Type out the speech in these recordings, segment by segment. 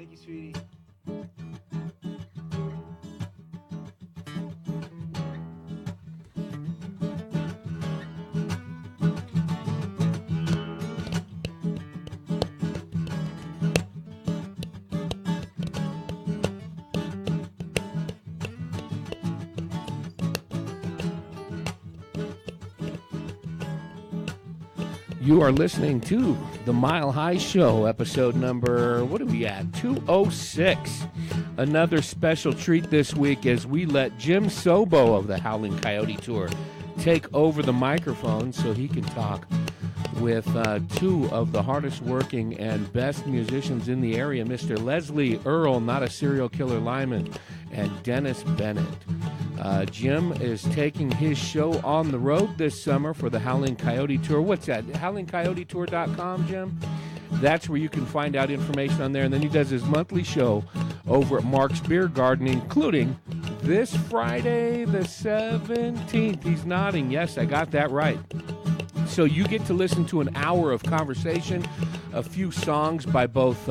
Thank you, sweetie. You are listening to the Mile High Show, episode number, what are we at? 206. Another special treat this week as we let Jim Sobo of the Howling Coyote Tour take over the microphone so he can talk with two of the hardest working and best musicians in the area, Mr. Leslie Earl, not a serial killer Lyman, and Dennis Bennett. Jim is taking his show on the road this summer for the Howling Coyote Tour. What's that? HowlingCoyoteTour.com, Jim? That's where you can find out information on there. And then he does his monthly show over at Mark's Beer Garden, including this Friday, the 17th. He's nodding. Yes, I got that right. So you get to listen to an hour of conversation, a few songs by both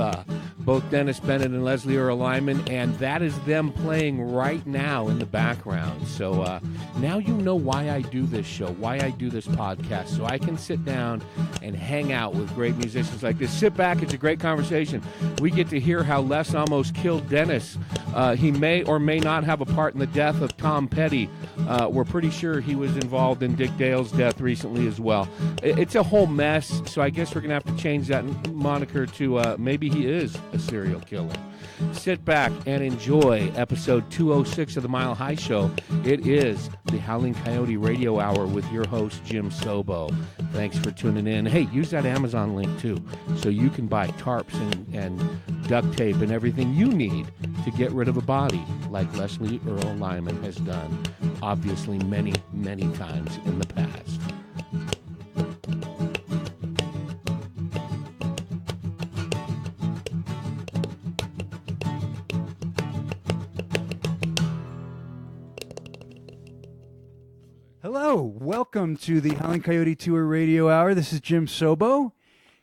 Dennis Bennett and Leslie Earl Lyman, and that is them playing right now in the background. So now you know why I do this show, why I do this podcast, so I can sit down and hang out with great musicians like this. Sit back, it's a great conversation. We get to hear how Les almost killed Dennis. He may or may not have a part in the death of Tom Petty. We're pretty sure he was involved in Dick Dale's death recently as well. It's a whole mess, so I guess we're going to have to change that moniker to maybe he is a serial killer. Sit back and enjoy episode 206 of the Mile High Show. It is the Howling Coyote Radio Hour with your host, Jim Sobo. Thanks for tuning in. Hey, use that Amazon link, too, so you can buy tarps and duct tape and everything you need to get rid of a body like Leslie Earl Lyman has done, obviously many, many times in the past. Hello, welcome to the Howling Coyote Tour Radio Hour. This is Jim Sobo,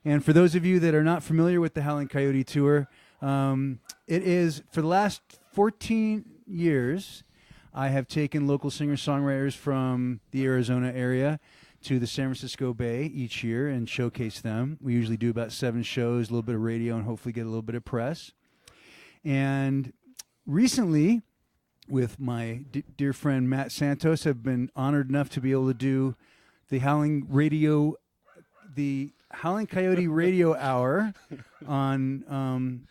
and for those of you that are not familiar with the Howling Coyote Tour, it is, for the last 14 years, I have taken local singer-songwriters from the Arizona area to the San Francisco Bay each year and showcase them. We usually do about 7 shows, a little bit of radio, and hopefully get a little bit of press. And recently, with my dear friend Matt Santos, have been honored enough to be able to do the Howling Coyote Radio Hour on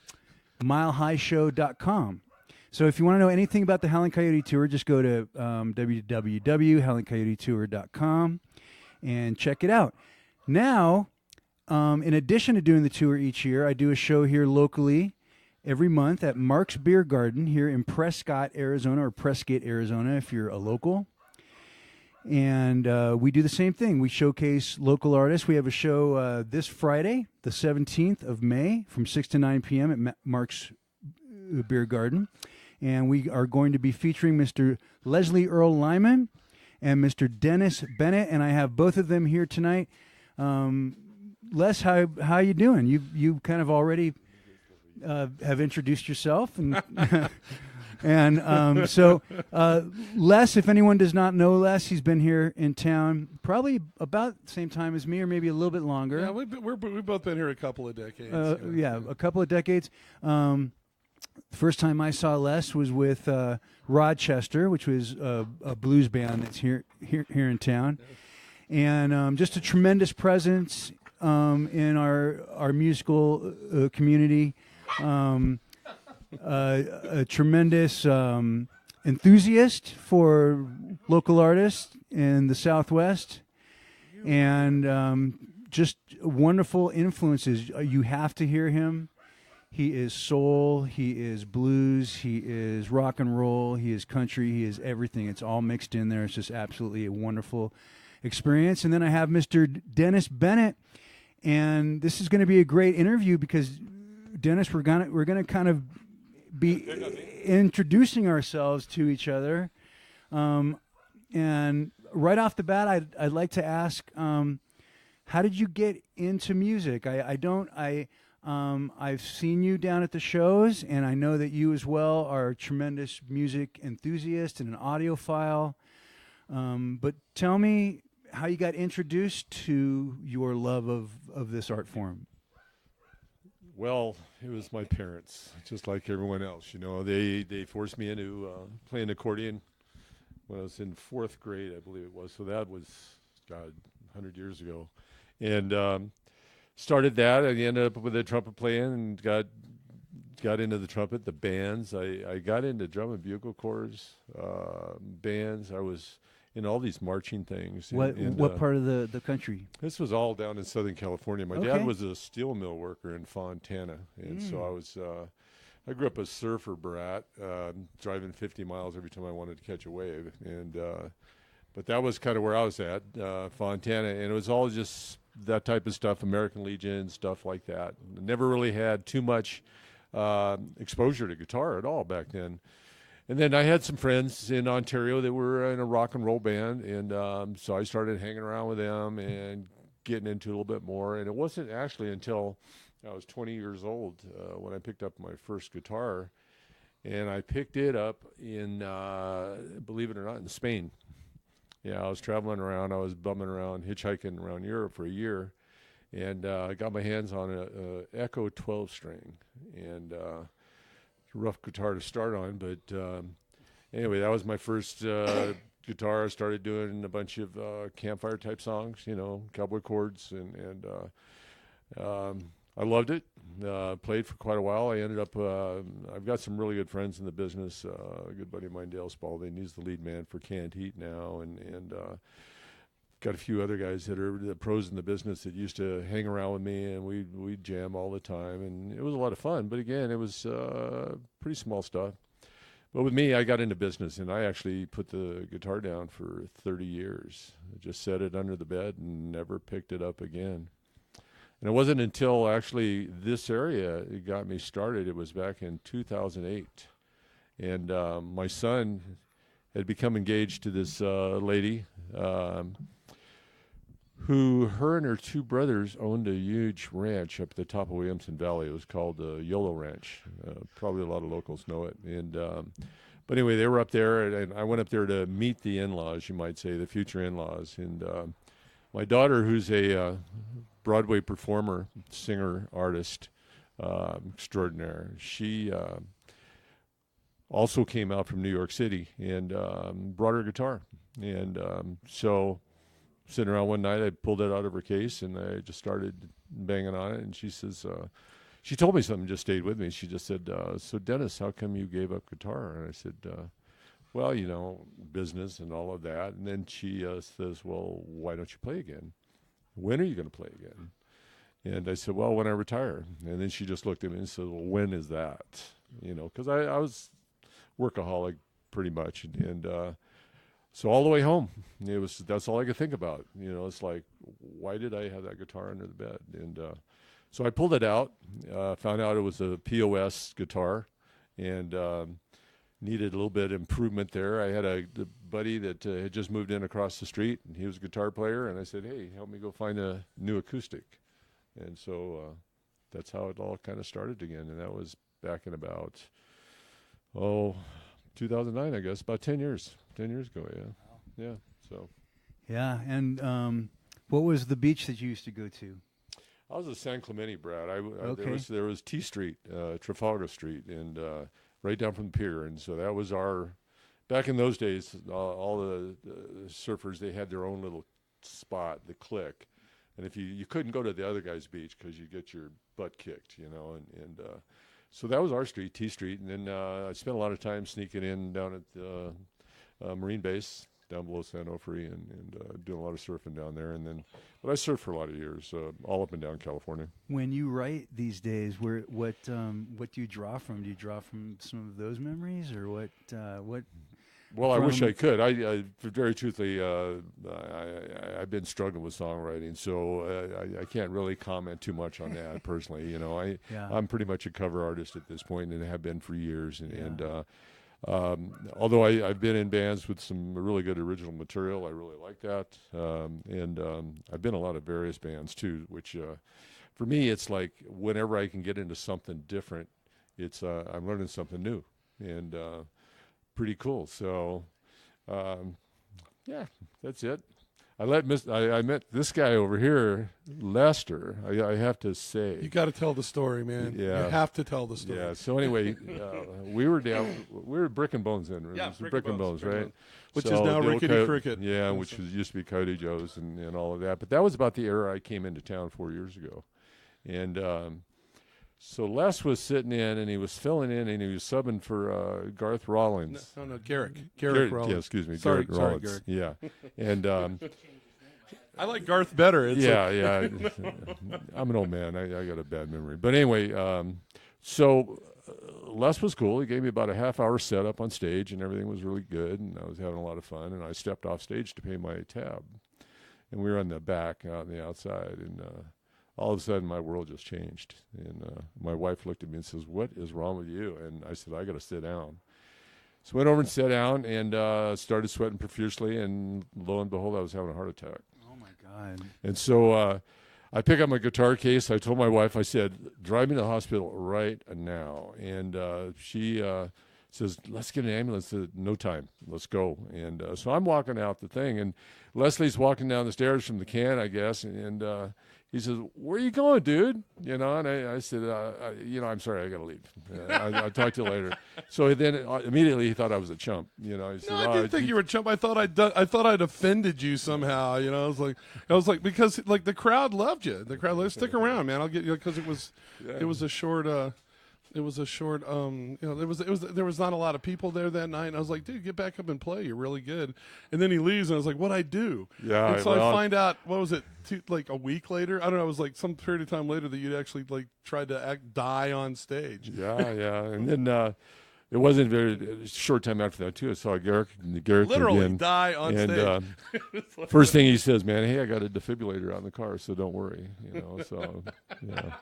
milehighshow.com. So if you want to know anything about the Howling Coyote Tour, just go to www.howlingcoyotetour.com and check it out. Now, in addition to doing the tour each year, I do a show here locally every month at Mark's Beer Garden here in Prescott, Arizona, or Prescott, Arizona, if you're a local. And we do the same thing. We showcase local artists. We have a show this Friday, the 17th of May, from 6 to 9 p.m. at Mark's Beer Garden. And we are going to be featuring Mr. Leslie Earl Lyman and Mr. Dennis Bennett. And I have both of them here tonight. Les, how you doing? You kind of already have introduced yourself, and so Les, if anyone does not know Les, he's been here in town probably about the same time as me, or maybe a little bit longer. Yeah, we've both been here a couple of decades. A couple of decades. First time I saw Les was with Rochester, which was a blues band that's here in town, and just a tremendous presence in our musical community. A tremendous enthusiast for local artists in the Southwest, and just wonderful influences. You have to hear him. He is soul, he is blues, he is rock and roll, he is country, he is everything. It's all mixed in there. It's just absolutely a wonderful experience. And then I have Mr. Dennis Bennett, and this is going to be a great interview because Dennis, we're gonna kind of be introducing ourselves to each other, and right off the bat, I'd like to ask, how did you get into music? I've seen you down at the shows, and I know that you as well are a tremendous music enthusiast and an audiophile. But tell me how you got introduced to your love of this art form. Well, it was my parents, just like everyone else. You know, they forced me into playing accordion when I was in 4th grade, I believe it was. So that was, God, 100 years ago. And started that. I ended up with a trumpet playing and got into the trumpet, the bands. I got into drum and bugle corps, bands. I was in all these marching things. What part of the country? This was all down in Southern California. My dad was a steel mill worker in Fontana, and so I was. I grew up a surfer brat, driving 50 miles every time I wanted to catch a wave, and but that was kind of where I was at, Fontana, and it was all just that type of stuff, American Legion, stuff like that. Never really had too much exposure to guitar at all back then. And then I had some friends in Ontario that were in a rock and roll band, and so I started hanging around with them and getting into it a little bit more. And it wasn't actually until I was 20 years old when I picked up my first guitar, and I picked it up in, believe it or not, in Spain. Yeah, I was traveling around. I was bumming around, hitchhiking around Europe for a year, and I got my hands on a Echo 12-string, and rough guitar to start on, but anyway, that was my first guitar. I started doing a bunch of campfire type songs, you know, cowboy chords, and I loved it. Played for quite a while. I ended up, I've got some really good friends in the business. A good buddy of mine, Dale Spalding, he's the lead man for Canned Heat now, and got a few other guys that are the pros in the business that used to hang around with me, and we'd jam all the time, and it was a lot of fun. But again, it was pretty small stuff. But with me, I got into business, and I actually put the guitar down for 30 years. I just set it under the bed and never picked it up again. And it wasn't until actually this area it got me started. It was back in 2008, and my son had become engaged to this lady. Who, her and her 2 brothers owned a huge ranch up at the top of Williamson Valley. It was called YOLO Ranch. Probably a lot of locals know it. And but anyway, they were up there, and I went up there to meet the in-laws, you might say, the future in-laws. And my daughter, who's a Broadway performer, singer, artist extraordinaire, she also came out from New York City and brought her guitar. And so sitting around one night, I pulled it out of her case, and I just started banging on it. And she says, she told me something, just stayed with me. She just said, so Dennis, how come you gave up guitar? And I said, well, you know, business and all of that. And then she says, well, why don't you play again? When are you going to play again? And I said, well, when I retire. And then she just looked at me and said, well, when is that? You know, because I was workaholic pretty much. And so all the way home, that's all I could think about. You know, it's like, why did I have that guitar under the bed? And so I pulled it out, found out it was a POS guitar, and needed a little bit of improvement there. I had a buddy that had just moved in across the street, and he was a guitar player, and I said, hey, help me go find a new acoustic. And so that's how it all kind of started again, and that was back in about, 2009, I guess, about 10 years. 10 years ago, yeah. Wow. Yeah, so. Yeah, and what was the beach that you used to go to? I was a San Clemente brat. Okay. There was T Street, Trafalgar Street, and right down from the pier. And so that was our, back in those days, all the surfers, they had their own little spot, the click. And if you couldn't go to the other guy's beach because you'd get your butt kicked, you know, and so that was our street, T Street. And then I spent a lot of time sneaking in down at the Marine Base down below San Onofre and doing a lot of surfing down there. And then, but I surfed for a lot of years, all up and down California. When you write these days, what do you draw from? Do you draw from some of those memories, or what? Well, I wish I could. I very truthfully, I've been struggling with songwriting, so I can't really comment too much on that personally. You know, I'm pretty much a cover artist at this point, and have been for years. And although I've been in bands with some really good original material, I really like that. And I've been in a lot of various bands too, which for me, it's like whenever I can get into something different, it's I'm learning something new, and pretty cool. So, yeah, that's it. I met this guy over here, Lester. I have to say, You got to tell the story, man. Yeah. You have to tell the story. yeah. So anyway, we were Brick and Bones then. Yeah, It was Brick and Bones, right? Which So is now the old Rickety Cricket. Yeah, which used to be Coyote Joe's and all of that. But that was about the era I came into town 4 years ago, and so Les was sitting in and he was filling in and he was subbing for Garth Rollins. No, Garrett Rollins. Yeah, excuse me, Sorry, Garrett Rollins. Garrett. Yeah, and. I like Garth better. It's Yeah. I'm an old man. I got a bad memory. But anyway, so Les was cool. He gave me about a half-hour setup on stage, and everything was really good, and I was having a lot of fun. And I stepped off stage to pay my tab, and we were on the back, out on the outside, and all of a sudden my world just changed. And my wife looked at me and says, "What is wrong with you?" And I said, "I got to sit down." So I went over and sat down and started sweating profusely, and lo and behold, I was having a heart attack. God. And so I pick up my guitar case. I told my wife, I said, drive me to the hospital right now. And she says, let's get an ambulance. No time. Let's go. And so I'm walking out the thing, and Leslie's walking down the stairs from the can, I guess, and he says, where are you going, dude? You know, and I said, I'm sorry, I got to leave. I'll talk to you later. So then immediately he thought I was a chump. You know, he said, I didn't think you were a chump. I thought I'd offended you somehow. You know, I was like because like the crowd loved you. The crowd, let's stick around, man. I'll get you because it was a short. There was not a lot of people there that night. And I was like, dude, get back up and play. You're really good. And then he leaves, and I was like, what'd I do? Yeah. And so I find out, what was it, like a week later? I don't know. It was like some period of time later that you'd actually like tried to die on stage. Yeah. And then it wasn't very short time after that, too. I saw Garrett Literally again, die on and, stage. First thing he says, man, hey, I got a defibrillator out in the car, so don't worry. You know, so, yeah.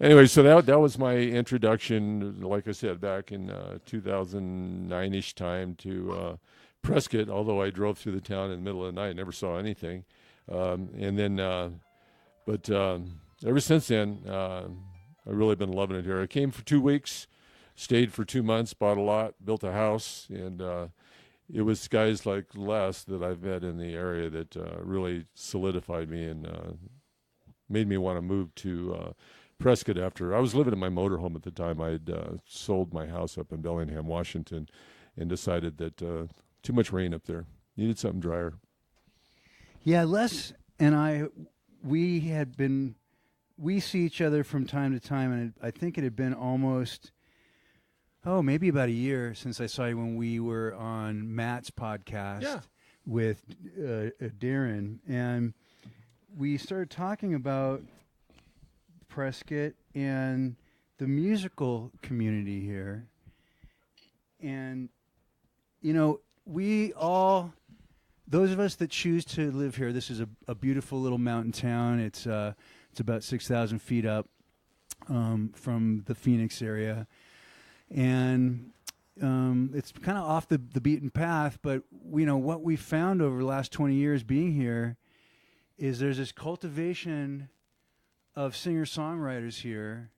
Anyway, so that was my introduction, like I said, back in 2009-ish time to Prescott, although I drove through the town in the middle of the night, never saw anything. And then, but ever since then, I've really been loving it here. I came for 2 weeks, stayed for 2 months, bought a lot, built a house, and it was guys like Les that I've met in the area that really solidified me and made me want to move to Prescott after I was living in my motorhome at the time. I'd sold my house up in Bellingham, Washington, and decided that too much rain up there. Needed something drier. Yeah, Les and I, we see each other from time to time, and I think it had been almost, maybe about a year since I saw you when we were on Matt's podcast with Darren, and we started talking about Prescott and the musical community here. And, you know, those of us that choose to live here, this is a beautiful little mountain town. It's about 6,000 feet up from the Phoenix area. And it's kind of off the beaten path, but, you know, what we found over the last 20 years being here is there's this cultivation of singer-songwriters here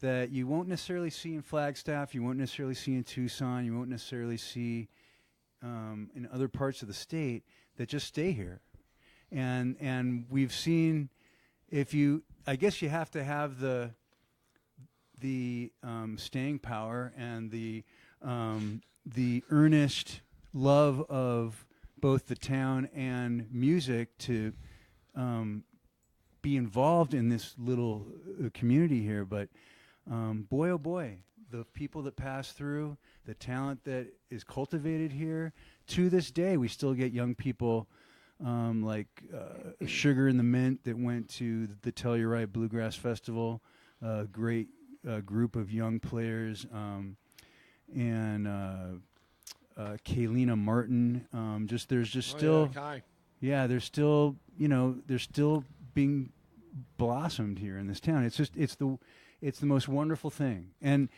that you won't necessarily see in Flagstaff, you won't necessarily see in Tucson, you won't necessarily see in other parts of the state that just stay here. And we've seen, I guess you have to have the staying power and the earnest love of both the town and music to be involved in this little community here. But boy, oh boy, the people that pass through, the talent that is cultivated here, to this day, we still get young people like Sugar in the Mint that went to the Tell You Right Bluegrass Festival, a great group of young players, and Kaylina Martin. There's still being blossomed here in this town. It's the most wonderful thing. And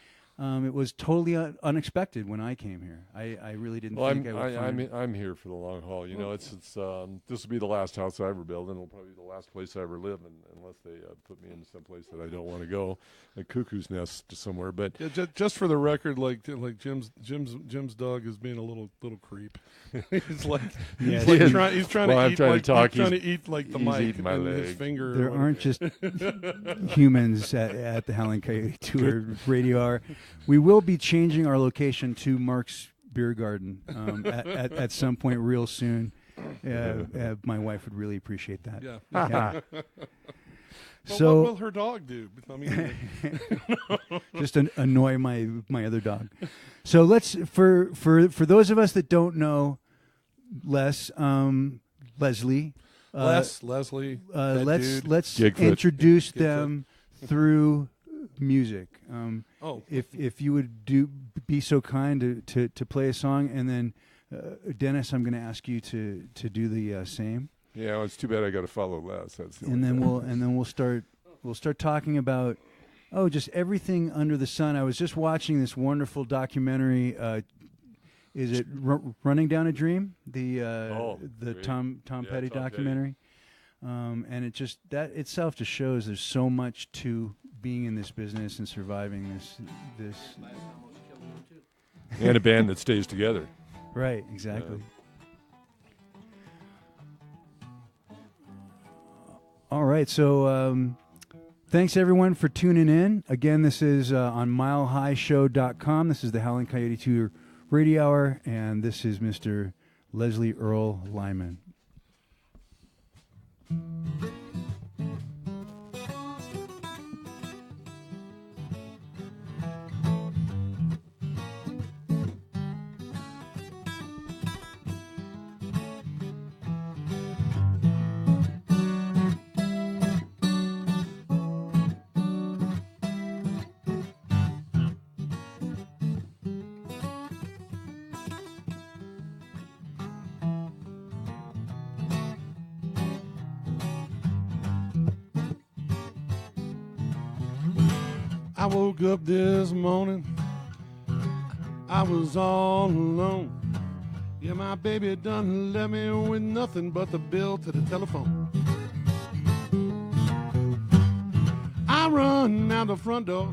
it was totally unexpected when I came here. I really didn't think I would find it. I'm here for the long haul. You know, it's this will be the last house I ever build, and it'll probably be the last place I ever live, unless they put me in some place that I don't want to go, a cuckoo's nest somewhere. But just for the record, like Jim's dog is being a little creep. He's like Yes. he's trying Well, to eat like the he's mic eating my and his leg. finger. There aren't just humans at the Howling Coyote Tour Radio Hour. We will be changing our location to Mark's Beer Garden at some point real soon. My wife would really appreciate that. Yeah. Yeah. Well, So what will her dog do? I mean, just annoy my other dog. So let's for those of us that don't know Leslie. Leslie, that dude. Let's Gigfoot. introduce them through music. Oh, If you would be so kind to play a song, and then Dennis, I'm going to ask you to do the same. yeah, well, it's too bad I got to follow Les. That's the And only then thing. we'll start talking about just everything under the sun. I was just watching this wonderful documentary. Is it Running Down a Dream? The great. Tom Yeah, Petty Tom documentary. And it just that itself just shows there's so much to being in this business and surviving this. And a band that stays together. Right, exactly. All right, so thanks everyone for tuning in. Again, this is on milehighshow.com. This is the Howling Coyote Tour Radio Hour, and this is Mr. Leslie Earl Lyman. I woke up this morning, I was all alone. Yeah, my baby done left me with nothing but the bill to the telephone. I run out the front door,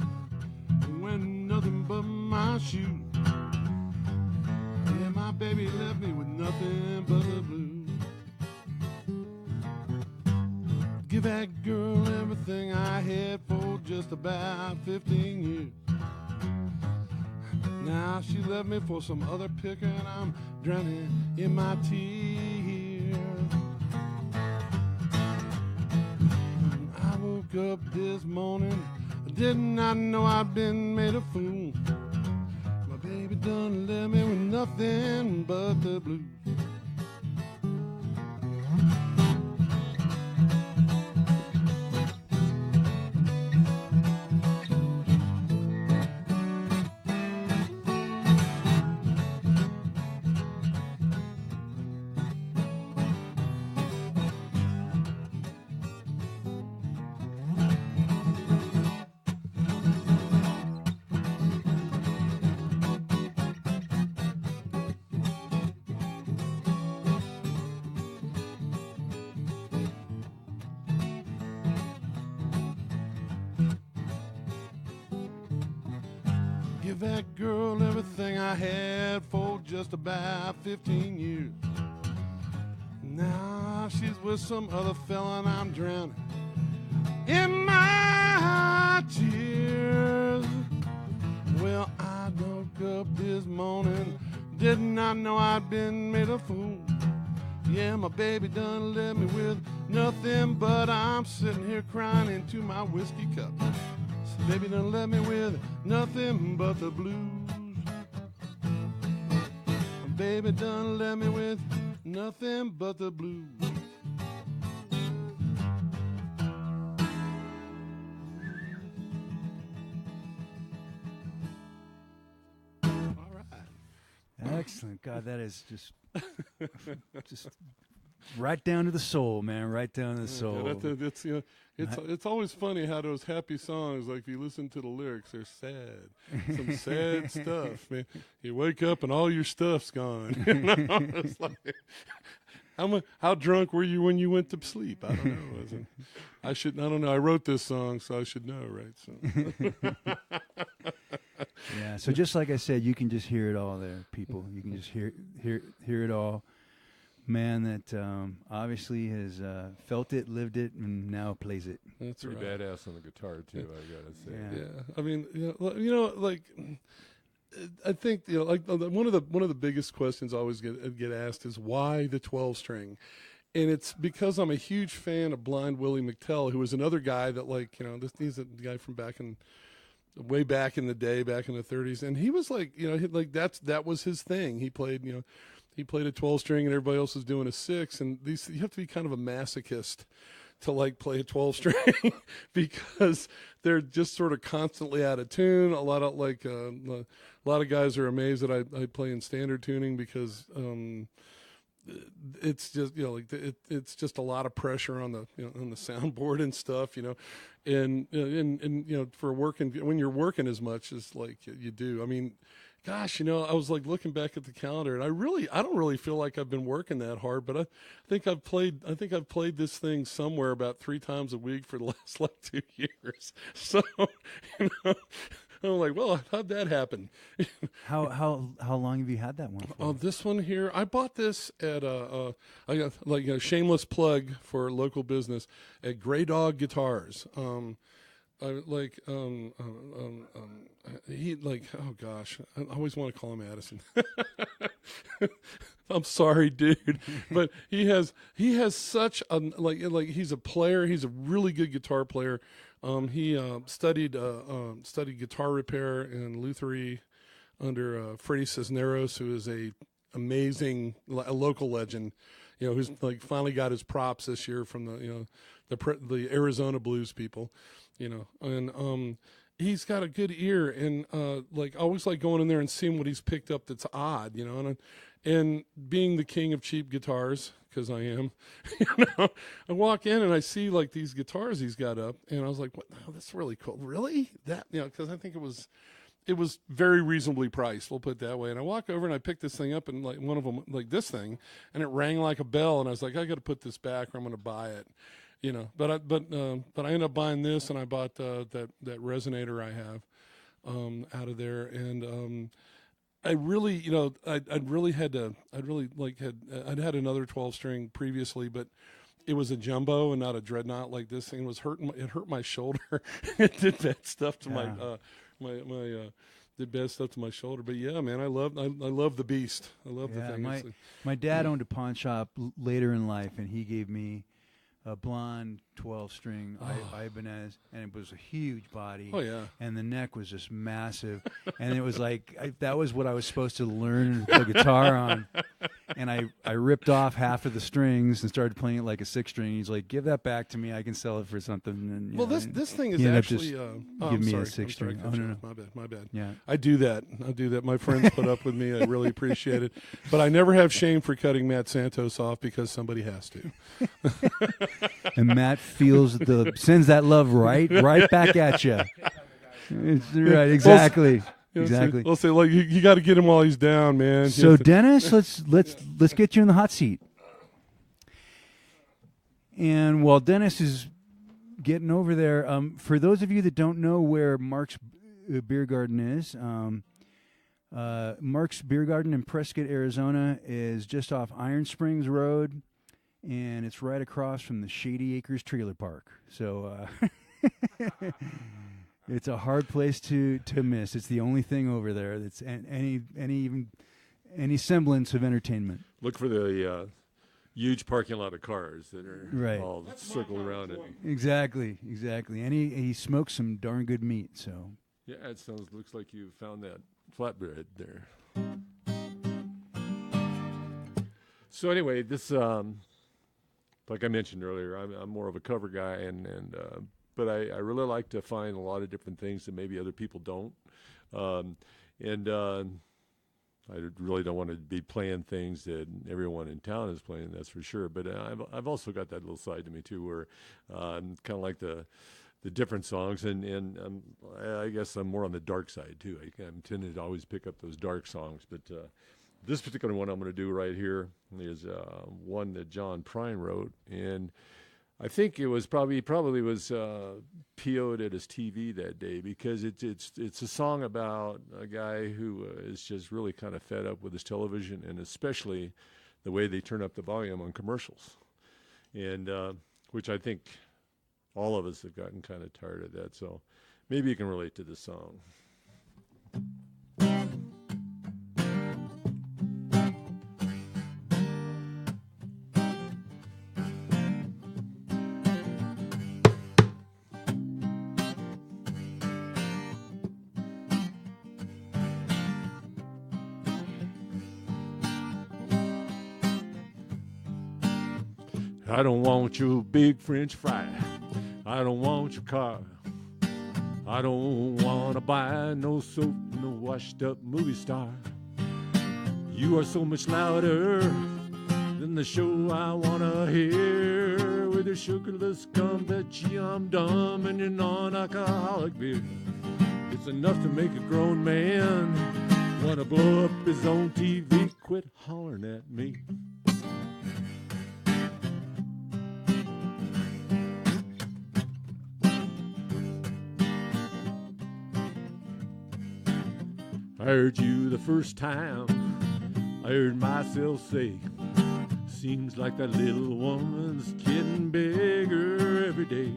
with nothing but my shoes. Yeah, my baby left me with nothing but the blues. Give that girl everything I had for just about 15 years. Now she left me for some other picker, and I'm drowning in my tears. I woke up this morning, I did not know I'd been made a fool. My baby done left me with nothing but the blues. Give that girl everything I had for just about 15 years. Now she's with some other fella and I'm drowning in my tears. Well, I woke up this morning, did not know I'd been made a fool. Yeah, my baby done left me with nothing, but I'm sitting here crying into my whiskey cup. Baby done left me with nothing but the blues. Baby done left me with nothing but the blues. All right. Excellent. God, that is just right down to the soul, man. Right down to the soul. Yeah, it's always funny how those happy songs, like if you listen to the lyrics, they're sad. Some sad stuff, man. You wake up and all your stuff's gone. It's like, how drunk were you when you went to sleep? I don't know. I don't know. I wrote this song, so I should know, right? So. Yeah. So just like I said, you can just hear it all there, people. You can just hear it all. Man that obviously has felt it, lived it, and now plays it. That's pretty right. badass on the guitar too. I gotta say. Yeah. I mean, like I think like one of the biggest questions I always get asked is why the 12-string, and it's because I'm a huge fan of Blind Willie McTell, who was another guy that he's a guy from way back in the day, back in the 30s, and he was like that was his thing. He played a 12-string, and everybody else was doing a 6, and you have to be kind of a masochist to like play a 12-string because they're just sort of constantly out of tune. A lot of guys are amazed that I play in standard tuning because it's just it's just a lot of pressure on the on the soundboard and stuff, and for working when you're working as much as like you do. I mean, gosh, I was like looking back at the calendar, and I don't really feel like I've been working that hard, but I think I've played this thing somewhere about 3 times a week for the last 2 years. So, I'm like, well, how'd that happen? How long have you had that one for? This one here, I bought this at a shameless plug for local business at Gray Dog Guitars. Oh gosh, I always want to call him Addison. I'm sorry, dude, but he has such a he's a player. He's a really good guitar player. He studied guitar repair and lutherie under Freddie Cisneros, who is a local legend. Who's like finally got his props this year from the Arizona blues people. And he's got a good ear, and I always like going in there and seeing what he's picked up that's odd, and being the king of cheap guitars, because I am, I walk in and I see like these guitars he's got up, and I was like, "What? Oh, that's really cool. Really? That?" Because I think it was very reasonably priced. We'll put it that way. And I walk over and I pick this thing up, and like one of them, like this thing, and it rang like a bell, and I was like, "I got to put this back, or I'm going to buy it." But I ended up buying this, and I bought that resonator I have out of there, and I'd had another 12-string previously, but it was a jumbo and not a dreadnought like this thing. It hurt my shoulder. It did bad stuff to my did bad stuff to my shoulder. But yeah, man, I love the beast. I love the thing. My dad owned a pawn shop later in life, and he gave me a blonde 12-string Ibanez, and it was a huge body. Oh yeah, and the neck was just massive, and it was like that was what I was supposed to learn the guitar on, and I ripped off half of the strings and started playing it like a 6-string. He's like, "Give that back to me. I can sell it for something." And, this thing is actually give me a 6-string. Oh no, my bad. Yeah, I do that. My friends put up with me. I really appreciate it, but I never have shame for cutting Matt Santos off because somebody has to. And Matt sends that love right back at you. Right, exactly. Exactly. We'll say, like, you got to get him while he's down, man. So Dennis, let's get you in the hot seat. And while Dennis is getting over there, for those of you that don't know where Mark's Beer Garden is, Mark's Beer Garden in Prescott, Arizona, is just off Iron Springs Road. And it's right across from the Shady Acres Trailer Park. So it's a hard place to miss. It's the only thing over there that's any semblance of entertainment. Look for the huge parking lot of cars that are all circled around it. Exactly. And he smokes some darn good meat. So yeah, looks like you found that flatbread there. So anyway, this. Like I mentioned earlier, I'm more of a cover guy, but I really like to find a lot of different things that maybe other people don't. I really don't want to be playing things that everyone in town is playing, that's for sure. But I've also got that little side to me too, where I'm kind of like the different songs, and I guess I'm more on the dark side too. I'm tending to always pick up those dark songs, but this particular one I'm going to do right here is one that John Prine wrote, and I think it was probably was PO'd at his TV that day, because it's a song about a guy who is just really kind of fed up with his television, and especially the way they turn up the volume on commercials, and which I think all of us have gotten kind of tired of that. So maybe you can relate to this song. I don't want your big French fry. I don't want your car. I don't want to buy no soap, no washed up movie star. You are so much louder than the show I want to hear. With your sugarless gum, bet you I'm dumb, and your non-alcoholic beer. It's enough to make a grown man want to blow up his own TV. Quit hollering at me. I heard you the first time, I heard myself say, seems like that little woman's getting bigger every day.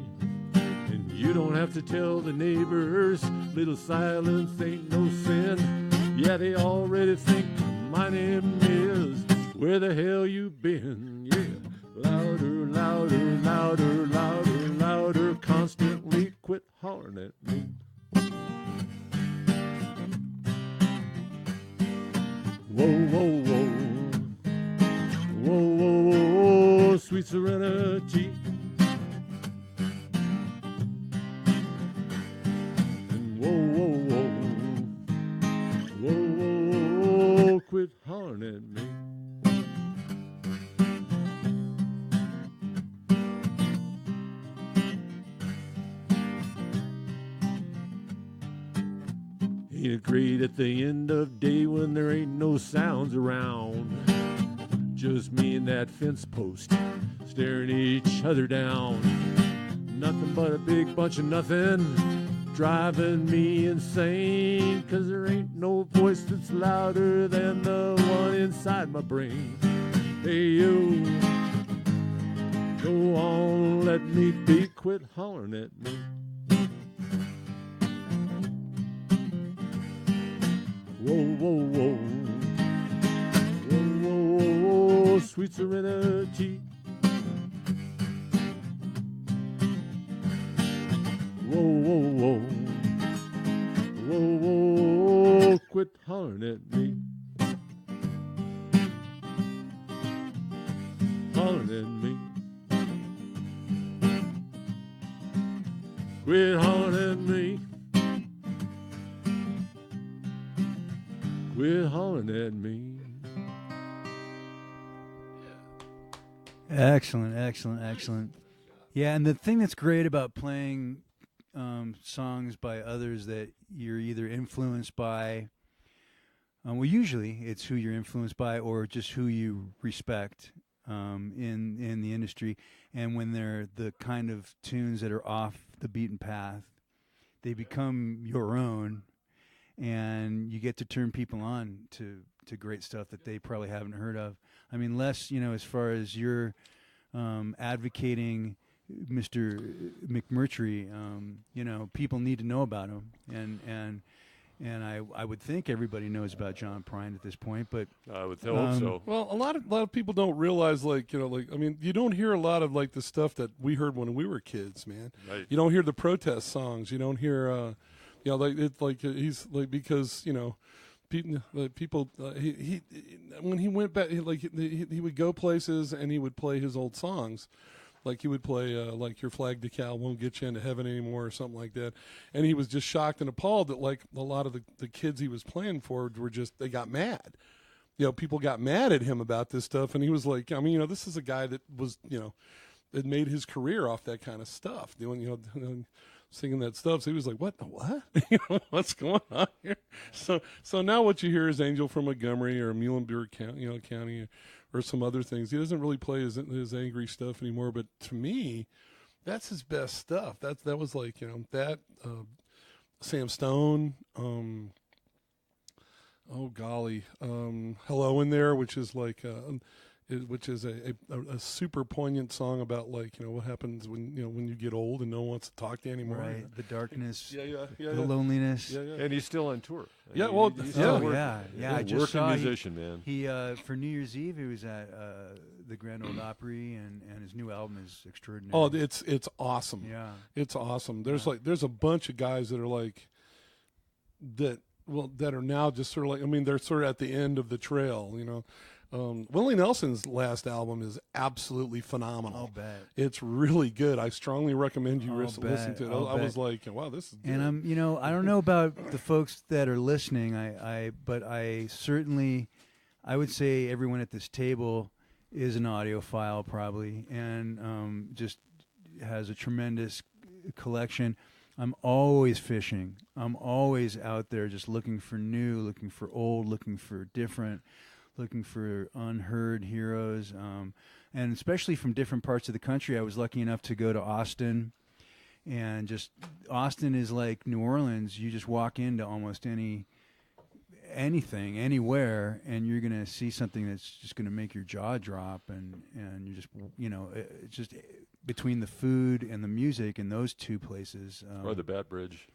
And you don't have to tell the neighbors, little silence ain't no sin. Yeah, they already think my name is where the hell you been. Yeah, louder, louder, louder, louder, louder, constantly quit hollering at me. Whoa, whoa, whoa, whoa, whoa, whoa, sweet serenity. And whoa, whoa, whoa, whoa, whoa, whoa, quit hollering at me. Ain't it great at the end of day when there ain't no sounds around? Just me and that fence post staring each other down. Nothing but a big bunch of nothing driving me insane. 'Cause there ain't no voice that's louder than the one inside my brain. Hey you, go on, let me be, quit hollering at me. Whoa, whoa, whoa, whoa, whoa, whoa, whoa, sweet serenity. Whoa, whoa, whoa, whoa, whoa, whoa, quit hollering at me. Hollering at me. Quit hollering at me. Quit hollering at me. Excellent, excellent, excellent. Yeah, and the thing that's great about playing songs by others that you're either influenced by, well, usually it's who you're influenced by or just who you respect in the industry. And when they're the kind of tunes that are off the beaten path, they become your own. And you get to turn people on to great stuff that they probably haven't heard of. I mean, Les, as far as you're advocating Mr. McMurtry, people need to know about him. And I would think everybody knows about John Prine at this point, but I would hope so. Well, a lot of people don't realize, you don't hear a lot of the stuff that we heard when we were kids, man. Right. You don't hear the protest songs. You don't hear. He's because people he when he went back he would go places and he would play his old songs, Like he would play like Your Flag Decal Won't Get You Into Heaven Anymore or something like that. And he was just shocked and appalled that like a lot of the kids he was playing for were just, they got mad. People got mad at him about this stuff. And he was like, I mean, this is a guy that was, that made his career off that kind of stuff, doing, singing that stuff. So he was like, what? What's going on here? So now what you hear is Angel from Montgomery or Muhlenberg County, or some other things. He doesn't really play his angry stuff anymore. But to me, that's his best stuff. That was like, Sam Stone, Hello in There, which is like, which is a super poignant song about like, what happens when you get old and no one wants to talk to you anymore. Right, the darkness, the loneliness. Yeah. And he's still on tour. Yeah, well, I just saw musician, man. He for New Year's Eve he was at the Grand Ole Opry, and his new album is extraordinary. Oh, it's awesome. Yeah, it's awesome. There's a bunch of guys that are like that are now just sort of like, I mean, they're sort of at the end of the trail, Willie Nelson's last album is absolutely phenomenal. I'll bet. It's really good. I strongly recommend you listen to it. I was like, wow, this is good. And I don't know about the folks that are listening, but I certainly, I would say everyone at this table is an audiophile probably, and just has a tremendous collection. I'm always fishing. I'm always out there just looking for new, looking for old, looking for different, looking for unheard heroes, and especially from different parts of the country. I was lucky enough to go to Austin, and just Austin is like New Orleans. You just walk into almost anything, anywhere, and you're going to see something that's just going to make your jaw drop, and you just, it's just between the food and the music in those two places. Or the Bat Bridge.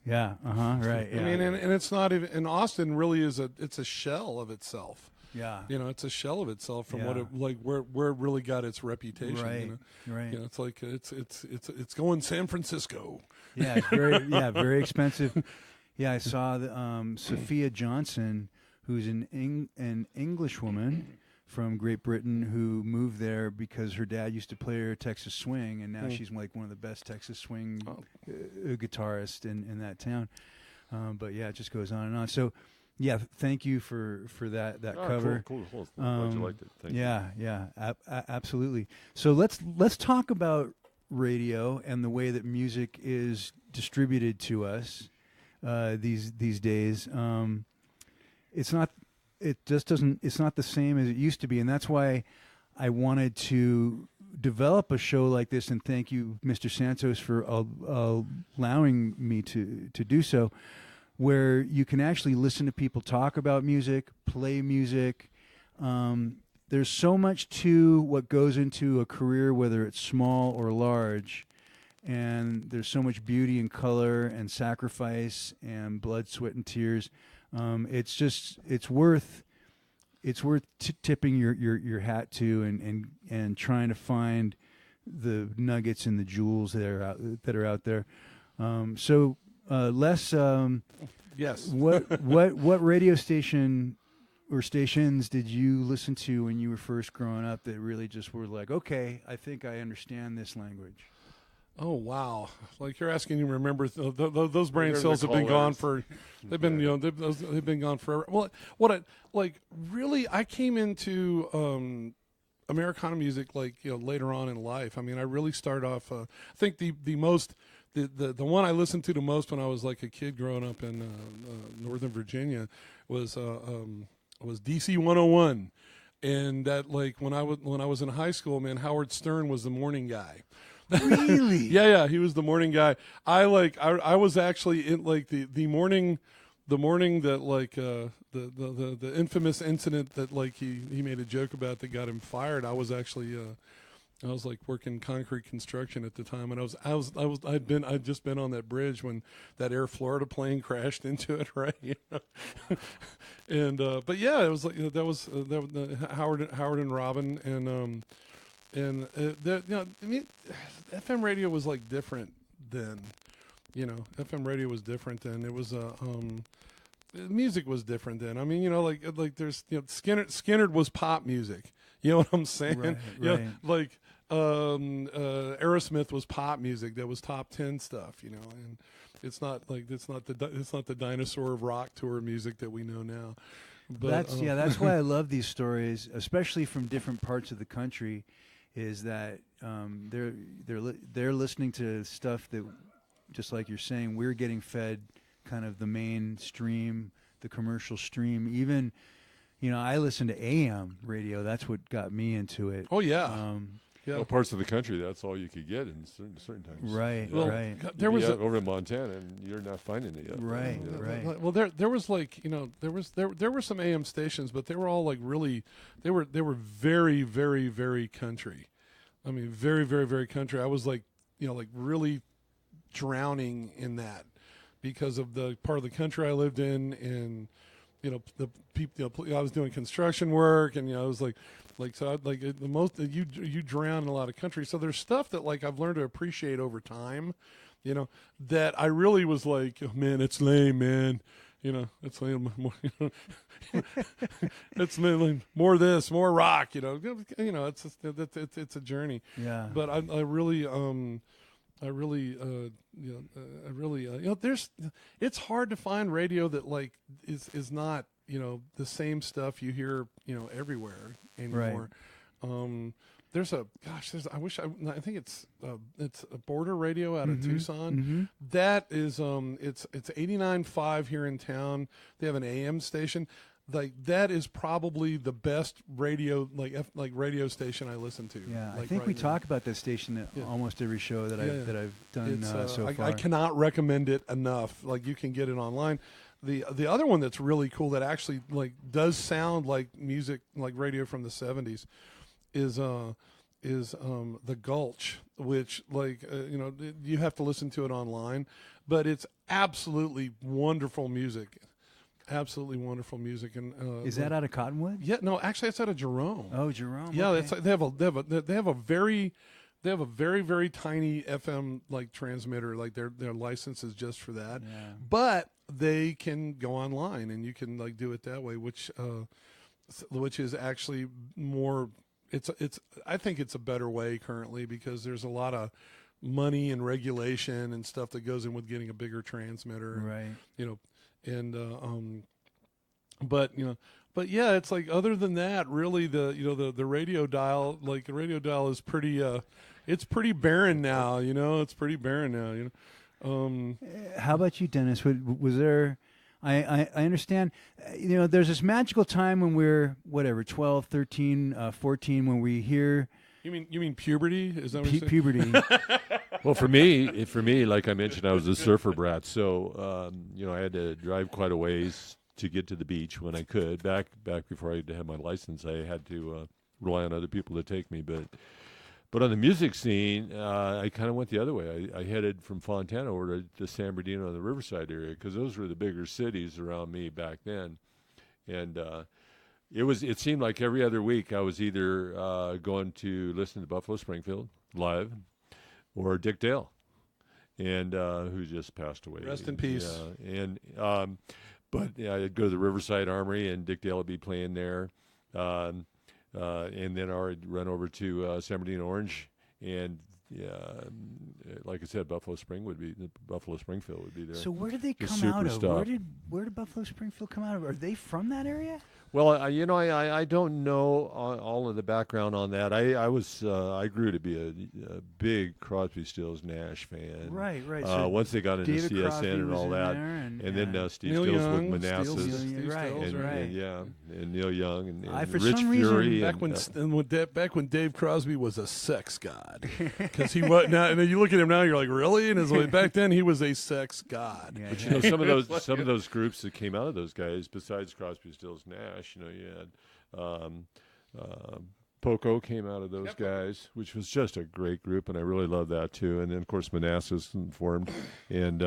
Yeah, right. Yeah. I mean, and it's not even, and Austin really is it's a shell of itself. Yeah, it's a shell of itself from what it like where it really got its reputation. Right, right. It's like it's going San Francisco. Yeah, it's very expensive. Yeah, I saw Sophia Johnson, who's an English woman from Great Britain who moved there because her dad used to play her Texas swing, and now she's like one of the best Texas swing guitarists in that town. But yeah, it just goes on and on. So. Yeah, thank you for that cover. Cool. Glad you liked it. Thank you. Yeah, absolutely. So let's talk about radio and the way that music is distributed to us these days. It's not the same as it used to be, and that's why I wanted to develop a show like this. And thank you, Mr. Santos, for allowing me to do so, where you can actually listen to people talk about music, play music. There's so much to what goes into a career, whether it's small or large, and there's so much beauty and color and sacrifice and blood, sweat, and tears. It's worth tipping your hat to and trying to find the nuggets and the jewels that are out there. Les, yes. What radio station or stations did you listen to when you were first growing up that really just were like, okay, I think I understand this language? Oh wow! Like you're asking you to remember those brain cells have been gone for, they've been gone forever. Well, I came into Americana music later on in life. I mean, I really started off. I think the one I listened to the most when I was like a kid growing up in Northern Virginia was DC 101, and that when I was in high school, man, Howard Stern was the morning guy. Really? Yeah, he was the morning guy. I was actually in the morning that the infamous incident that he made a joke about that got him fired. I was actually I was working concrete construction at the time, and I'd just been on that bridge when that Air Florida plane crashed into it, right? And but yeah, it was that was Howard and Robin, and I mean, FM radio was different then. FM radio was different then. It was music was different then. I mean, there's Skinner was pop music. You know what I'm saying? Right. Aerosmith was pop music that was top 10 stuff, you know, and it's not the Dinosaur of Rock tour music that we know now. But, that's why I love these stories, especially from different parts of the country, is that they're listening to stuff that, just like you're saying, we're getting fed kind of the mainstream, the commercial stream. Even, you know, I listen to AM radio. That's what got me into it. Oh yeah. Yeah. Well, parts of the country, that's all you could get in certain times. Right, yeah. right. There was over in Montana, and you're not finding it yet. Right, yeah. right. Well, there was like, you know, there were some AM stations, but they were all like really, they were very, very, very country. I mean, very, very, very country. I was like, you know, like really drowning in that because of the part of the country I lived in, and you know, the people. You know, I was doing construction work, and you know, I was like so. The most you drown in a lot of country. So there's stuff that like I've learned to appreciate over time, you know, that I really was like, oh, man, it's lame, man. You know, it's lame. More, you know, it's lame, more this, more rock. You know, it's just, it's a journey. Yeah. But I really, you know, it's hard to find radio that like is not, you know, the same stuff you hear, you know, everywhere anymore. Right. I think it's a Border Radio out of Tucson. Mm-hmm. That is, it's 89.5 here in town. They have an AM station. Like that is probably the best radio, like radio station I listen to. Yeah, like I think right we now. Talk about this station at almost every show that I've done so far. I cannot recommend it enough. Like you can get it online. The other one that's really cool that actually like does sound like music, like radio from the 70s, is the Gulch, which like you know, you have to listen to it online, but it's absolutely wonderful music. Absolutely wonderful music. And is that out of Cottonwood? Yeah, no, actually it's out of Jerome. Oh, Jerome. Yeah, okay. it's like they have a very very tiny FM like transmitter. Like their license is just for that. Yeah. But they can go online and you can like do it that way, which is actually more. I think it's a better way currently because there's a lot of money and regulation and stuff that goes in with getting a bigger transmitter. Right. You know. And but yeah, it's like other than that, really the radio dial, like the radio dial is pretty it's pretty barren now. You know, it's pretty barren now. You know. How about you, Dennis? Was there? I understand. You know, there's this magical time when we're 12, 13, 14 when we hear. You mean puberty? Is that what you're saying? Puberty? Well, for me, like I mentioned, I was a surfer brat, so you know, I had to drive quite a ways to get to the beach when I could. Back before I had my license, I had to rely on other people to take me. But on the music scene, I kind of went the other way. I headed from Fontana over to San Bernardino in the Riverside area because those were the bigger cities around me back then, and. It seemed like every other week I was either going to listen to Buffalo Springfield live or Dick Dale, and who just passed away. Rest in peace. Yeah, and but yeah, I'd go to the Riverside Armory and Dick Dale would be playing there, and then I'd run over to San Bernardino Orange, and like I said, Buffalo Springfield would be there. So where did they come out of? Where did Buffalo Springfield come out of? Are they from that area? Well, you know, I don't know all of the background on that. I grew to be a big Crosby, Stills, Nash fan. Right. So once they got into David CSN Crosby and all that, and then Steve Neil Stills Young, with Manassas, and Neil Young and for Rich some Fury. Back when Dave Crosby was a sex god, because he was now. And you look at him now, you're like, really? And back then he was a sex god. Yeah, But you know, some of those groups that came out of those guys, besides Crosby, Stills, Nash, you know, you had Poco came out of those guys, which was just a great group, and I really loved that too. And then of course Manassas formed, and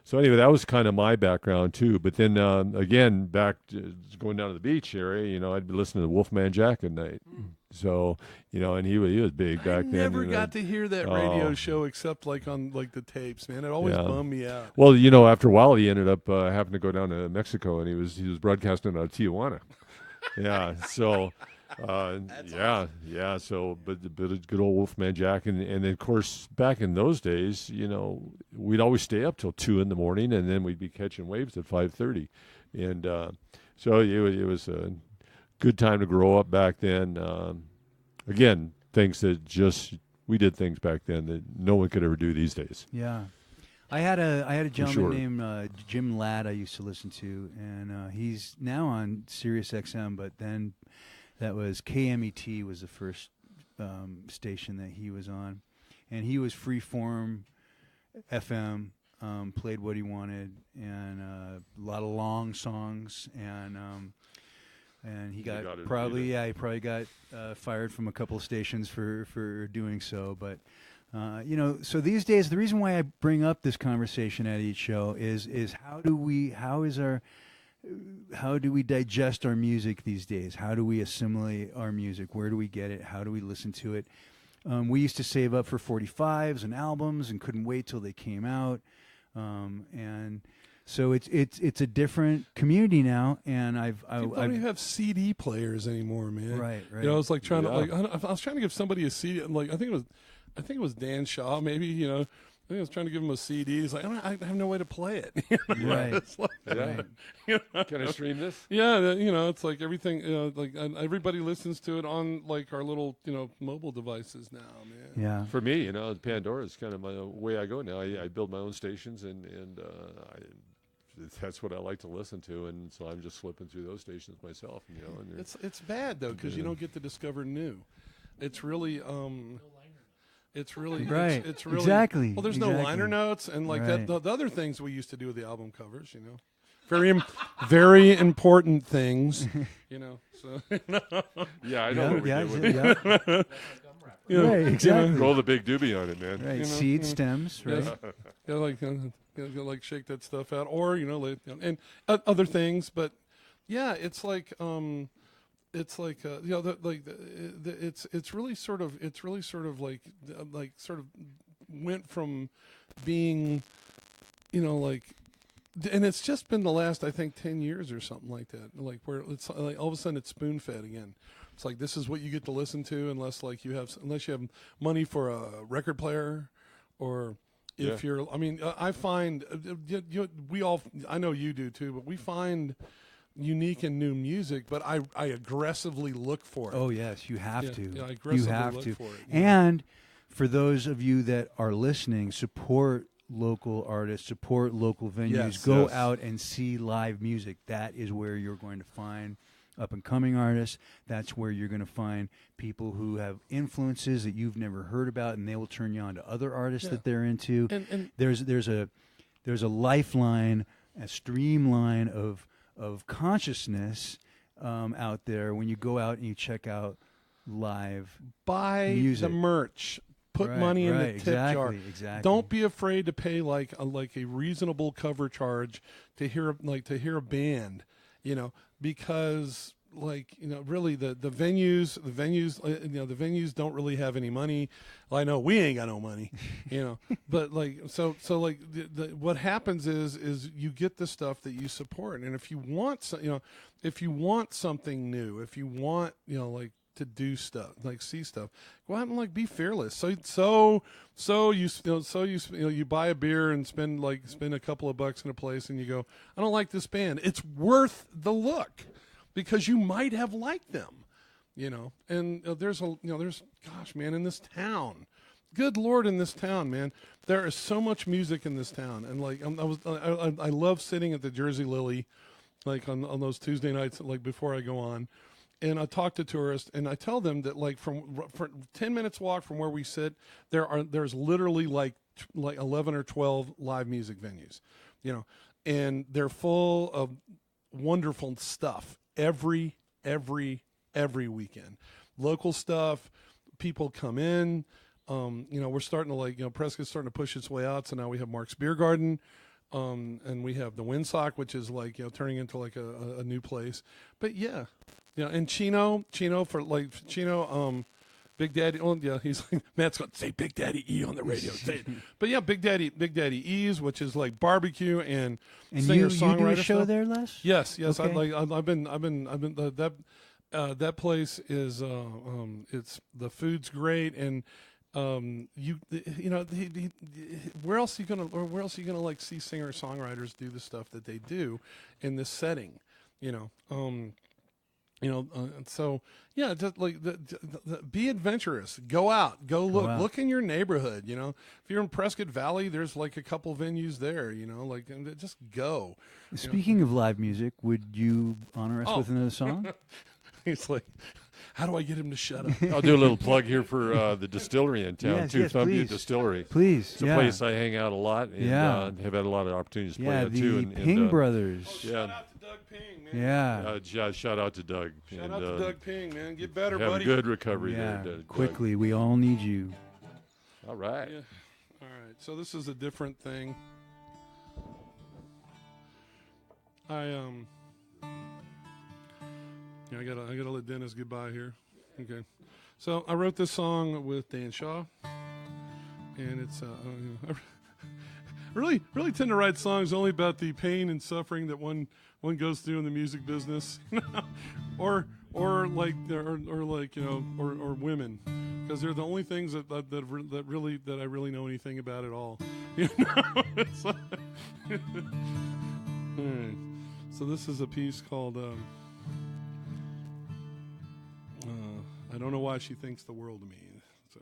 so anyway, that was kind of my background too. But then again, back to going down to the beach area, you know, I'd be listening to Wolfman Jack at night. So you know, and he was big back then. I never got to hear that radio show except like on like the tapes, man. It always bummed me out. Well, you know, after a while, he ended up having to go down to Mexico, and he was broadcasting out of Tijuana. Yeah, so Yeah. So, but a good old Wolfman Jack, and then of course back in those days, we'd always stay up till 2 a.m, and then we'd be catching waves at 5:30, and so it was a good time to grow up back then. Again, things that we did things back then that no one could ever do these days. Yeah. I had a gentleman sure. named Jim Ladd I used to listen to, and he's now on Sirius XM, but then that was KMET was the first station that he was on, and he was freeform FM, played what he wanted, and a lot of long songs, and he got he probably got fired from a couple of stations for doing so, but. So these days, the reason why I bring up this conversation at each show is how do we digest our music these days? How do we assimilate our music? Where do we get it? How do we listen to it? We used to save up for 45s and albums and couldn't wait till they came out, and so it's a different community now. And I don't even have CD players anymore, man. Right. I was like trying to I was trying to give somebody a CD. Like I think it was Dan Shaw, maybe, I think I was trying to give him a CD. He's like, I have no way to play it. Right. It's like, Can I stream this? Yeah, it's like everything, everybody listens to it on, like, our little, mobile devices now, man. Yeah. For me, Pandora is kind of my way I go now. I build my own stations, and that's what I like to listen to, and so I'm just flipping through those stations myself. And, It's bad, though, because you don't get to discover new. It's really... It's really right. It's really exactly. Well, there's no liner notes and like right. that. The other things we used to do with the album covers, very important things, So yeah, I know. Right, exactly. Roll the big doobie on it, man. Right, seed stems, right? Like shake that stuff out, or and other things. But yeah, it's like. It's like it's really sort of like sort of went from being, and it's just been the last, I think, 10 years or something like that, like where it's like all of a sudden it's spoon fed again. It's like this is what you get to listen to unless you have money for a record player, or if you're. I mean, I find I know you do too, but we find unique and new music, but I aggressively look for it. Oh yes, you have to. Yeah, I aggressively you have look to. for it. And for those of you that are listening, support local artists, support local venues. Yes, Go out and see live music. That is where you're going to find up and coming artists. That's where you're going to find people who have influences that you've never heard about, and they will turn you on to other artists that they're into. And there's a lifeline, a streamline of consciousness out there when you go out and you check out live buy music. The merch, put money in the tip jar. Exactly. Don't be afraid to pay like a reasonable cover charge to hear a band, because really the venues don't really have any money. Well, I know we ain't got no money, but what happens is you get the stuff that you support, and if you want something new, if you want to do stuff, see stuff, go out and be fearless. So you buy a beer and spend a couple of bucks in a place, and you go, I don't like this band. It's worth the look, because you might have liked them, and there's gosh, man, in this town, good Lord, in this town, man, there is so much music in this town. And I love sitting at the Jersey Lily, on those Tuesday nights, before I go on, and I talk to tourists, and I tell them that from 10 minutes walk from where we sit, there's literally 11 or 12 live music venues, and they're full of wonderful stuff every weekend. Local stuff, people come in. We're starting to Prescott's starting to push its way out. So now we have Mark's Beer Garden, and we have the Windsock, which is turning into a new place. But and Chino, Big Daddy. Oh yeah, he's Matt's going to say Big Daddy E on the radio. But yeah, Big Daddy E's, which is barbecue and singer-songwriter you do a show stuff. there, Les? Yes. Okay. I've been that place is it's the food's great, and where else are you gonna like see singer songwriters do the stuff that they do in this setting, so yeah, just like be adventurous, go out, go look in your neighborhood. If you're in Prescott Valley, there's like a couple venues there, and just go. Speaking of live music, would you honor us with another song? He's like, how do I get him to shut up? I'll do a little plug here for the distillery in town, too. Thumbia please. Distillery. Please. It's a place I hang out a lot and have had a lot of opportunities to play at, too. The Ping Brothers. Shout out to Doug Ping, man. Shout out to Doug. Shout out to Doug Ping, man. Get better, have buddy. Have a good recovery there, Doug. Quickly. We all need you. All right. Yeah. All right. So this is a different thing. I gotta let Dennis goodbye here. Okay. So I wrote this song with Dan Shaw, and it's I really tend to write songs only about the pain and suffering that one goes through in the music business, or women, because they're the only things that I really know anything about at all. All right. So this is a piece called I don't know why she thinks the world of me. So.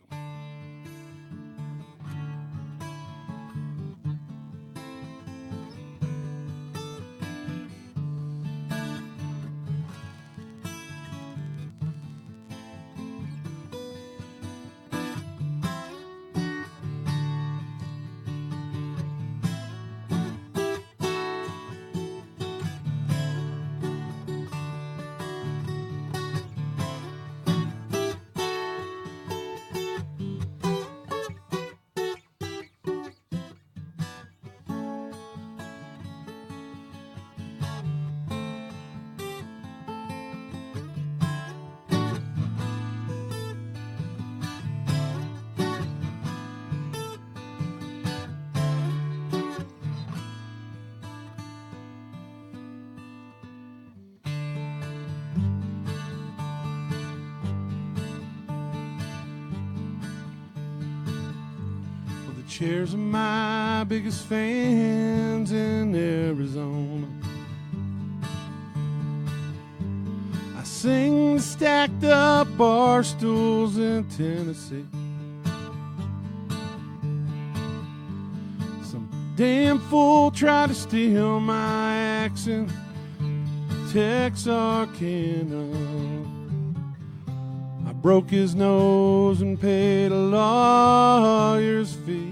Chairs are my biggest fans in Arizona. I sing stacked up bar stools in Tennessee. Some damn fool tried to steal my accent, Texarkana. I broke his nose and paid a lawyer's fee.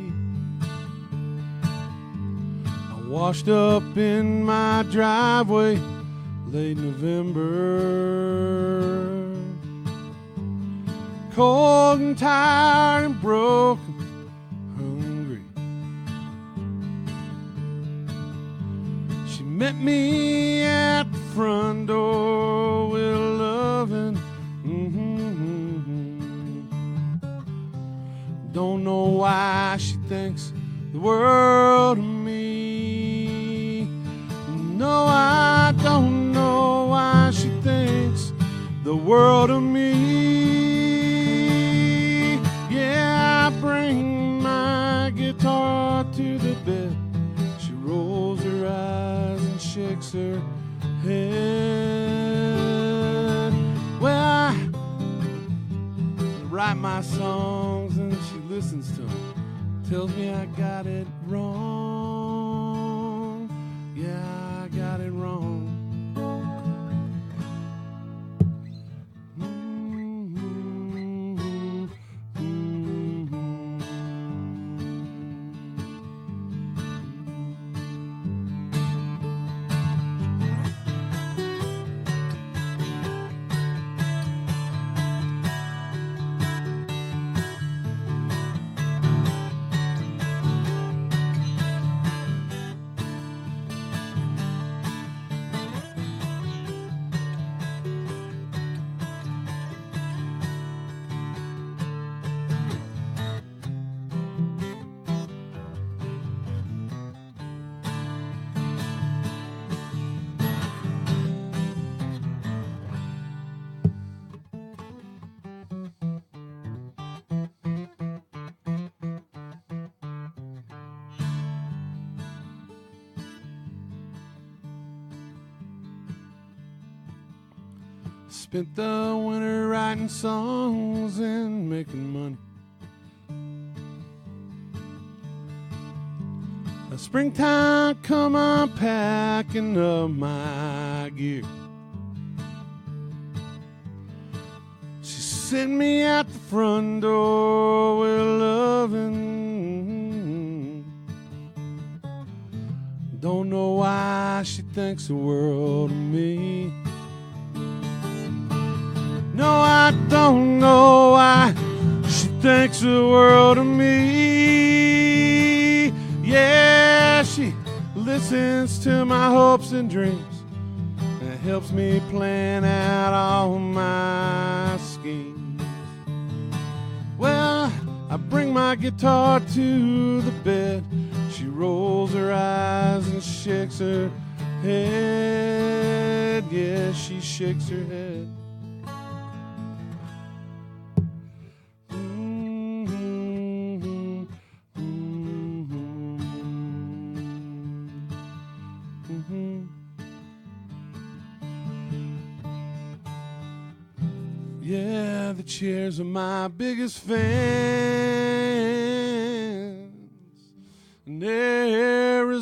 Washed up in my driveway late November, cold and tired and broken, hungry. She met me at the front door with loving. Don't know why she thinks the world of me. No, I don't know why she thinks the world of me. Yeah, I bring my guitar to the bed. She rolls her eyes and shakes her head. Well, I write my songs and she listens to them. Tells me I got it wrong. Yeah, I got it wrong. Spent the winter writing songs and making money. Springtime come, I'm packing up my gear. She sent me out the front door with loving. Don't know why she thinks the world of me. No, I don't know why she thinks the world of me. Yeah, she listens to my hopes and dreams and helps me plan out all my schemes. Well, I bring my guitar to the bed. She rolls her eyes and shakes her head. Yeah, she shakes her head. Yeah, the chairs are my biggest fans in Arizona.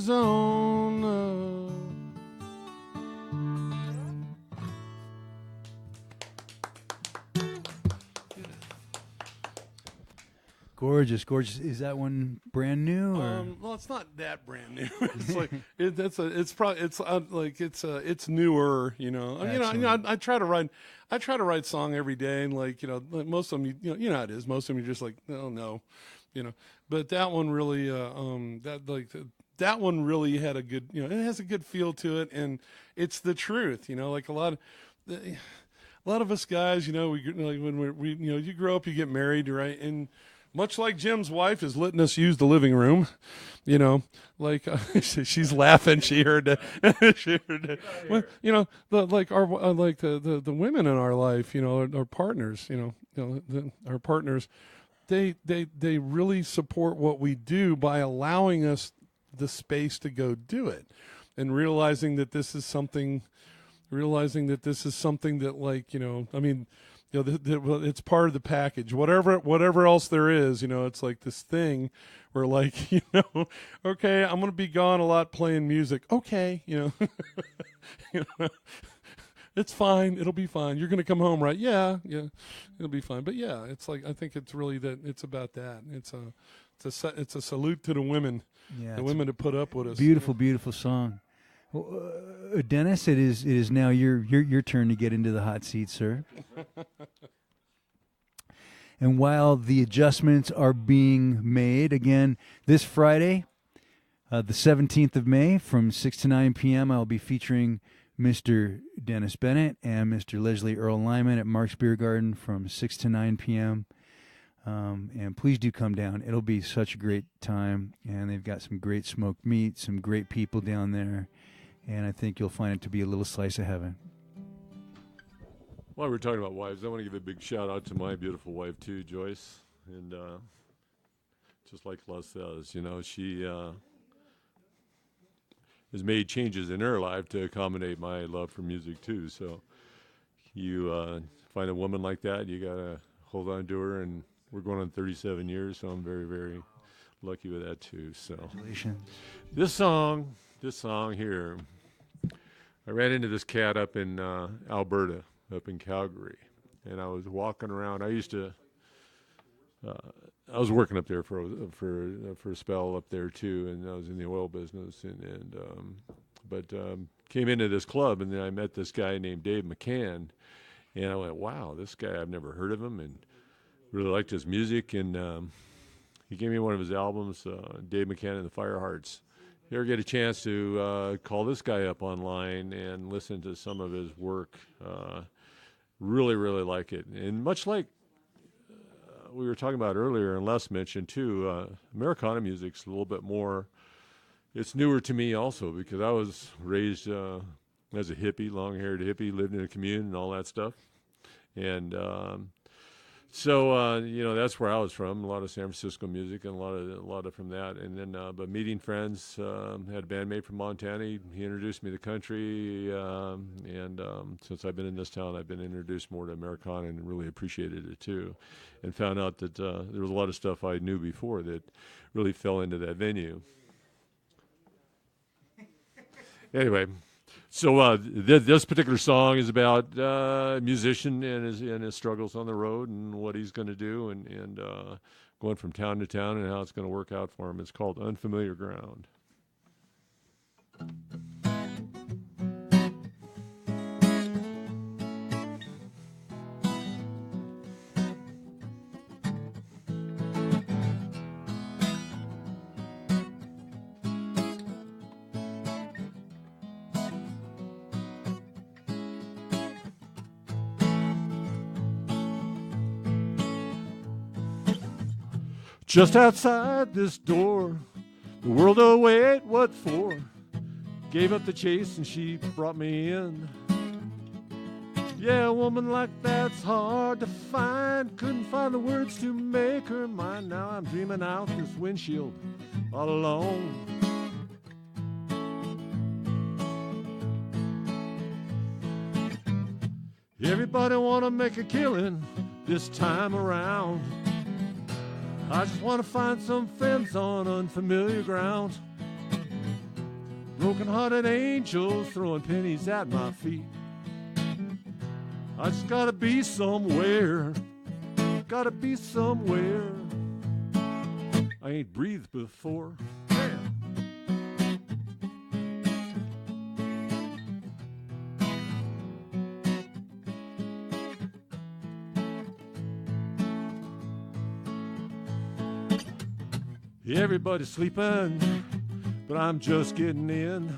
Gorgeous, gorgeous. Is that one brand new? Or? Well, it's not that brand new. It's like it's newer. You know, I try to write song every day, and like most of them, you know how it is. Most of them, you're just like, oh no, you know. But that one really, that one really had a good, it has a good feel to it, and it's the truth. You know, like a lot of us guys, we like when we you grow up, you get married, right, and much like Jim's wife is letting us use the living room, like she's laughing. She heard that. Well, the women in our life, our partners, our partners, they really support what we do by allowing us the space to go do it, and realizing that this is something that it's part of the package. Whatever else there is, it's like this thing where, like, okay, I'm gonna be gone a lot playing music. Okay, it's fine. It'll be fine. You're gonna come home, right? Yeah, it'll be fine. But yeah, it's like I think it's really that. It's about that. It's a salute to the women. Yeah, the women to put up with us. Beautiful, beautiful song. Well, Dennis, it is now your turn to get into the hot seat, sir. And while the adjustments are being made, again, this Friday, the 17th of May, from 6 to 9 p.m., I'll be featuring Mr. Dennis Bennett and Mr. Leslie Earl Lyman at Mark's Beer Garden from 6 to 9 p.m. And please do come down. It'll be such a great time, and they've got some great smoked meat, some great people down there. And I think you'll find it to be a little slice of heaven. While we're talking about wives, I want to give a big shout out to my beautiful wife too, Joyce. And just like Les says, she has made changes in her life to accommodate my love for music too. So you find a woman like that, you gotta hold on to her. And we're going on 37 years, so I'm very, very lucky with that too. So Congratulations. This song here, I ran into this cat up in Alberta, up in Calgary, and I was walking around. I was working up there for a spell up there too, and I was in the oil business, but came into this club, and then I met this guy named Dave McCann, and I went, wow, this guy, I've never heard of him, and really liked his music, and he gave me one of his albums, Dave McCann and the Firehearts. You ever get a chance to call this guy up online and listen to some of his work, really, really like it. And much like we were talking about earlier, and Les mentioned too, Americana music's a little bit more, it's newer to me also, because I was raised as a hippie, long-haired hippie, lived in a commune and all that stuff. And so that's where I was from. A lot of San Francisco music and a lot of from that. And then, but meeting friends, had a bandmate from Montana. He introduced me to country, and And since I've been in this town, I've been introduced more to Americana and really appreciated it too, and found out that there was a lot of stuff I knew before that really fell into that venue. Anyway, so this particular song is about a musician and his struggles on the road and what he's going to do and going from town to town and how it's going to work out for him. It's called Unfamiliar Ground. Just outside this door, the world await what for. Gave up the chase and she brought me in. Yeah, a woman like that's hard to find. Couldn't find the words to make her mine. Now I'm dreaming out this windshield all alone. Everybody wanna make a killing this time around. I just want to find some friends on unfamiliar ground. Broken-hearted angels throwing pennies at my feet. I just gotta be somewhere. Gotta be somewhere. I ain't breathed before. Everybody's sleeping, but I'm just getting in.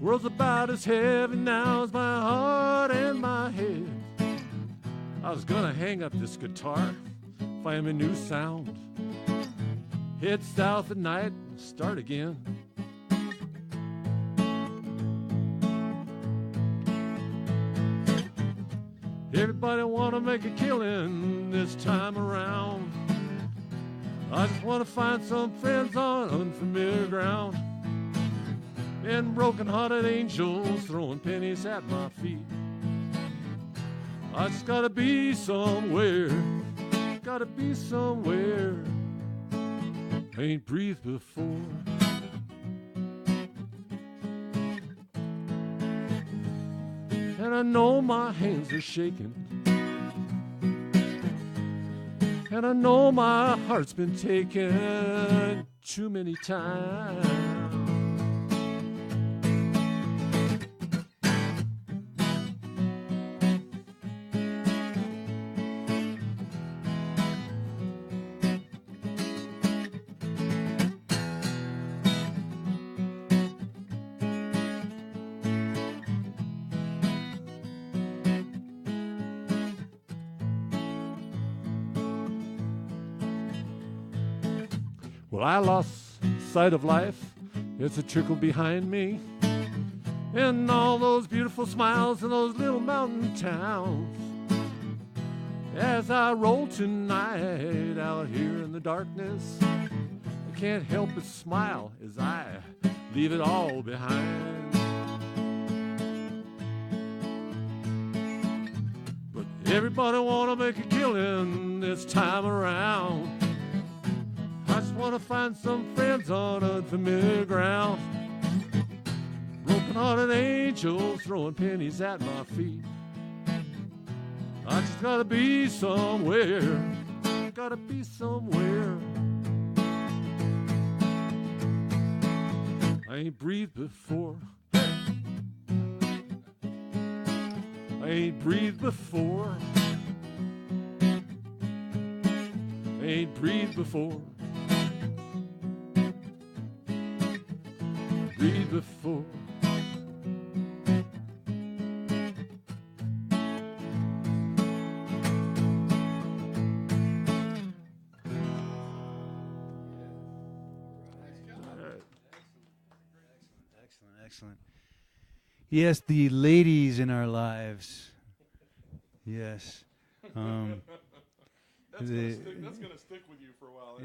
World's about as heavy now as my heart and my head. I was gonna hang up this guitar, find me a new sound, head south at night, start again. Everybody wanna make a killing this time around. I just want to find some friends on unfamiliar ground. And broken-hearted angels throwing pennies at my feet. I just gotta be somewhere. Gotta be somewhere. I ain't breathed before. And I know my hands are shaking. And I know my heart's been taken too many times. Well, I lost sight of life. It's a trickle behind me. And all those beautiful smiles in those little mountain towns. As I roll tonight out here in the darkness, I can't help but smile as I leave it all behind. But everybody wanna make a killing this time around. I just want to find some friends on unfamiliar ground. Broken-hearted angels throwing pennies at my feet. I just gotta be somewhere. Gotta be somewhere. I ain't breathed before. I ain't breathed before. I ain't breathed before. Breathe before. Excellent. Yes, the ladies in our lives. Yes. That's going to stick with you for a while.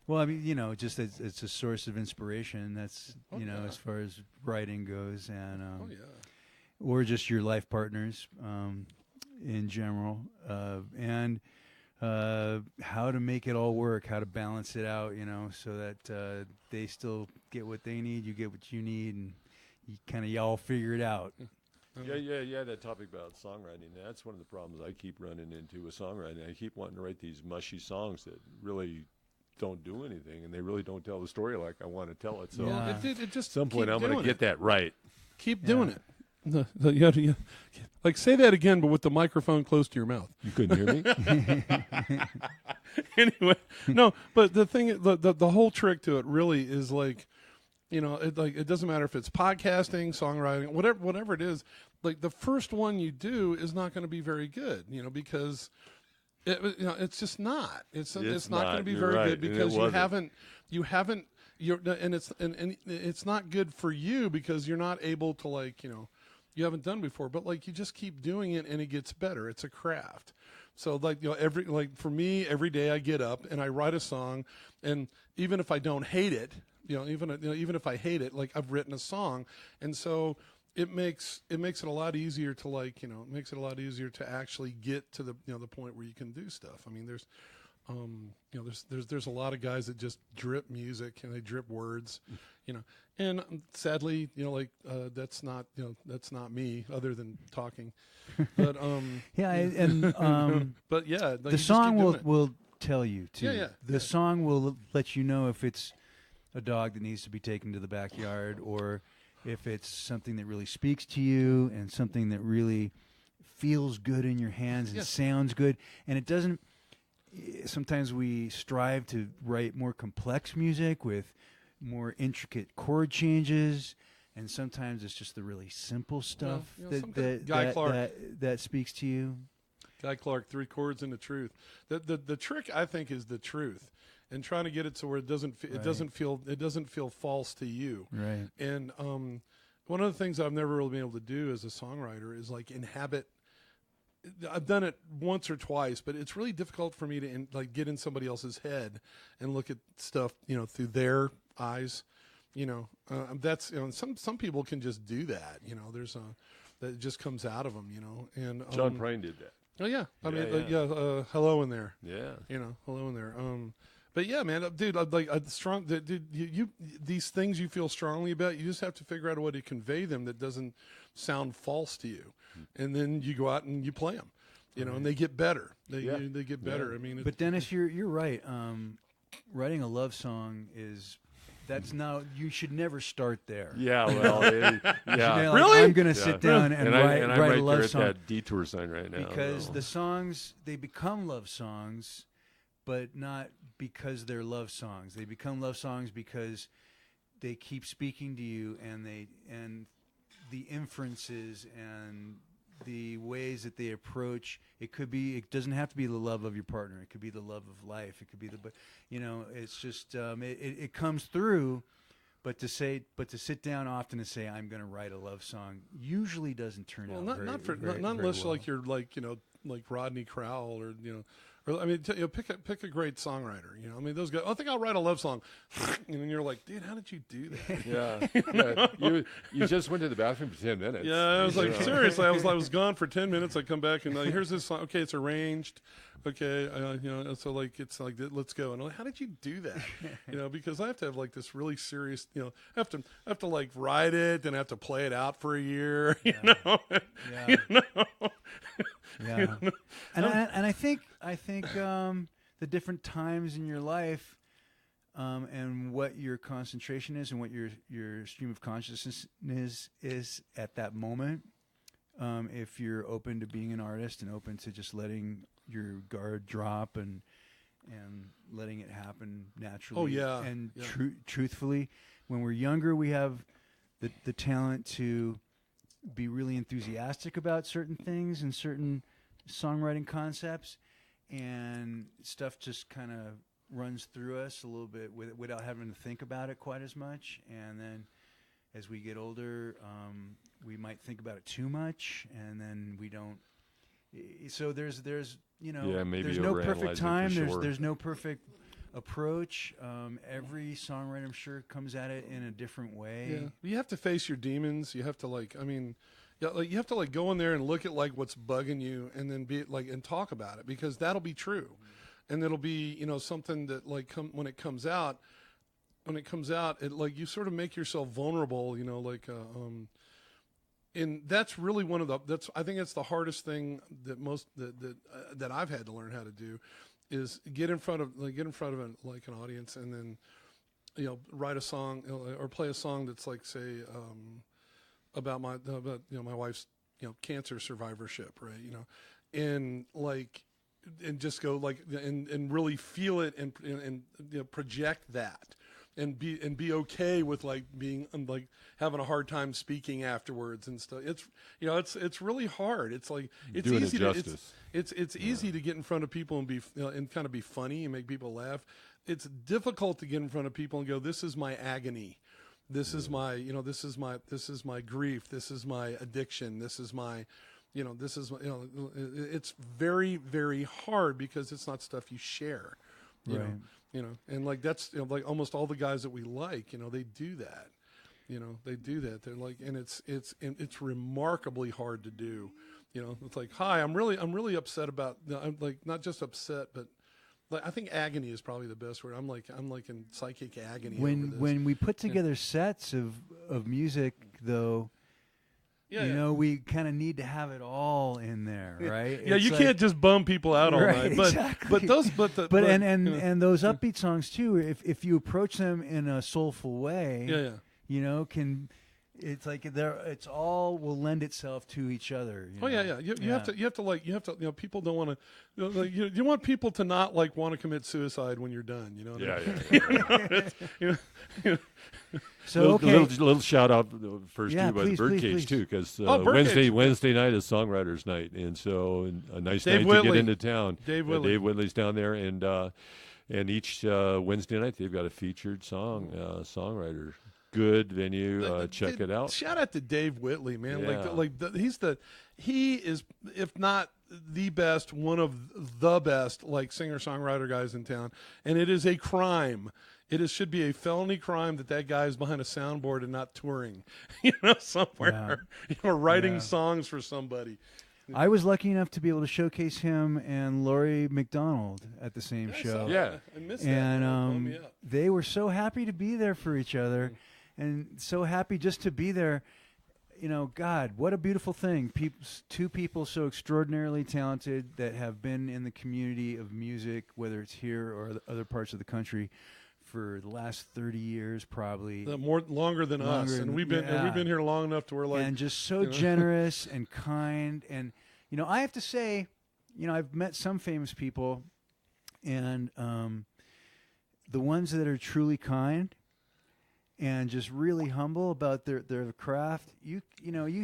Well, I mean, you know, just it's a source of inspiration. That's as far as writing goes, and or just your life partners in general, and how to make it all work, how to balance it out, so that they still get what they need, you get what you need, and y'all figure it out. Yeah, that topic about songwriting, that's one of the problems I keep running into with songwriting. I keep wanting to write these mushy songs that really don't do anything, and they really don't tell the story like I want to tell it. So it just at some point I'm going to get that right. Keep doing it. You have to, like, say that again, but with the microphone close to your mouth. You couldn't hear me? Anyway, no, but the thing, the whole trick to it really is like, it doesn't matter if it's podcasting, songwriting, whatever it is. Like the first one you do is not going to be very good, because it's just not. It's not going to be very good because it's not good for you because you're not able to you haven't done before, but you just keep doing it and it gets better. It's a craft. So for me, every day I get up and I write a song, and even if I don't hate it, even if I hate it, I've written a song, and so it makes it a lot easier to it makes it a lot easier to actually get to the the point where you can do stuff. I mean, there's a lot of guys that just drip music and they drip words, and sadly, that's not me other than talking, but but yeah, the song will tell you too. Yeah. The song will let you know if it's a dog that needs to be taken to the backyard, or if it's something that really speaks to you and something that really feels good in your hands and sounds good. And it doesn't. Sometimes we strive to write more complex music with more intricate chord changes, and sometimes it's just the really simple stuff that speaks to you. Guy Clark, 3 chords and the truth. The trick, I think, is the truth, and trying to get it to where it doesn't feel false to you. Right. And one of the things I've never really been able to do as a songwriter is inhabit. I've done it once or twice, but it's really difficult for me to get in somebody else's head and look at stuff through their eyes. That's some people can just do that. There's that just comes out of them. And John Prine did that. Oh yeah, I mean, hello in there. Yeah, hello in there. But yeah, man, dude, these things you feel strongly about, you just have to figure out a way to convey them that doesn't sound false to you, and then you go out and you play them, and they get better. They get better. I mean, but Dennis, you're right. Writing a love song that's now, you should never start there. Yeah, well, really? I'm going to sit down and write a love song. At that detour sign right now. Because the songs, they become love songs, but not because they're love songs. They become love songs because they keep speaking to you, and the inferences and the ways that they approach. It doesn't have to be the love of your partner. It could be the love of life. It could be it's just it comes through. But to sit down often and say I'm going to write a love song usually doesn't turn out not unless well. You're like Rodney Crowell or or I mean pick a great songwriter. I mean those guys. I think I'll write a love song, and then you're like, dude, how did you do that? Yeah. You just went to the bathroom for 10 minutes. Yeah, I was like, seriously, I was gone for 10 minutes. I come back and here's this song. Okay, it's arranged. Okay, so it's like let's go. And I'm like, how did you do that? Because I have to have this really serious. I have to write it and I have to play it out for a year. Yeah. And I think the different times in your life, and what your concentration is and what your stream of consciousness is at that moment. If you're open to being an artist and open to just letting your guard drop and letting it happen naturally. Oh yeah. And truthfully, when we're younger, we have the talent to be really enthusiastic about certain things and certain songwriting concepts, and stuff just kind of runs through us a little bit without having to think about it quite as much. And then as we get older, we might think about it too much, and then we don't. So there's maybe there's no perfect time. Sure. There's no perfect approach. Every songwriter, I'm sure, comes at it in a different way. Yeah, you have to face your demons. You have to you have to go in there and look at what's bugging you, and then be and talk about it, because that'll be true, and it'll be something that when it comes out, it you sort of make yourself vulnerable, and that's really I think it's the hardest thing that I've had to learn how to do, is get in front of an audience, and then write a song or play a song that's say about my wife's cancer survivorship, right? And just go and really feel it, and project that, and be okay with being having a hard time speaking afterwards and stuff. It's really hard. It's easy to get in front of people and be and kind of be funny and make people laugh. It's difficult to get in front of people and go, this is my agony. This is my grief. This is my addiction. This is my, it's very, very hard, because it's not stuff you share, you know, and that's, almost all the guys that we they do that, they do that. They're and it's remarkably hard to do, it's hi, I'm really upset about, I'm not just upset, but I think agony is probably the best word. I'm in psychic agony. When we put together sets of music, though, we kind of need to have it all in there, right? Yeah, you can't just bum people out all night. But exactly. And those upbeat songs too. If you approach them in a soulful way, it's it's all will lend itself to each other. You have to people don't want to, you want people to not want to commit suicide when you're done. So little shout out first too by the Birdcage too, because Wednesday night is Songwriters Night, and so a nice Dave night Whitley. to get into town. Dave Whitley's down there, and each Wednesday night they've got a featured songwriter. Good venue. Check it out. Shout out to Dave Whitley, man. Yeah. He is, if not the best, one of the best singer-songwriter guys in town. And it is a crime. Should be a felony crime that guy is behind a soundboard and not touring, somewhere, writing songs for somebody. I was lucky enough to be able to showcase him and Laurie McDonald at the same show. Yeah, I missed that. And they were so happy to be there for each other, and so happy just to be there. God, what a beautiful thing. Two people so extraordinarily talented that have been in the community of music, whether it's here or other parts of the country, for the last 30 years, probably longer than us, and we've been here long enough to where and just so generous and kind. And I have to say, I've met some famous people, and the ones that are truly kind and just really humble about their craft, you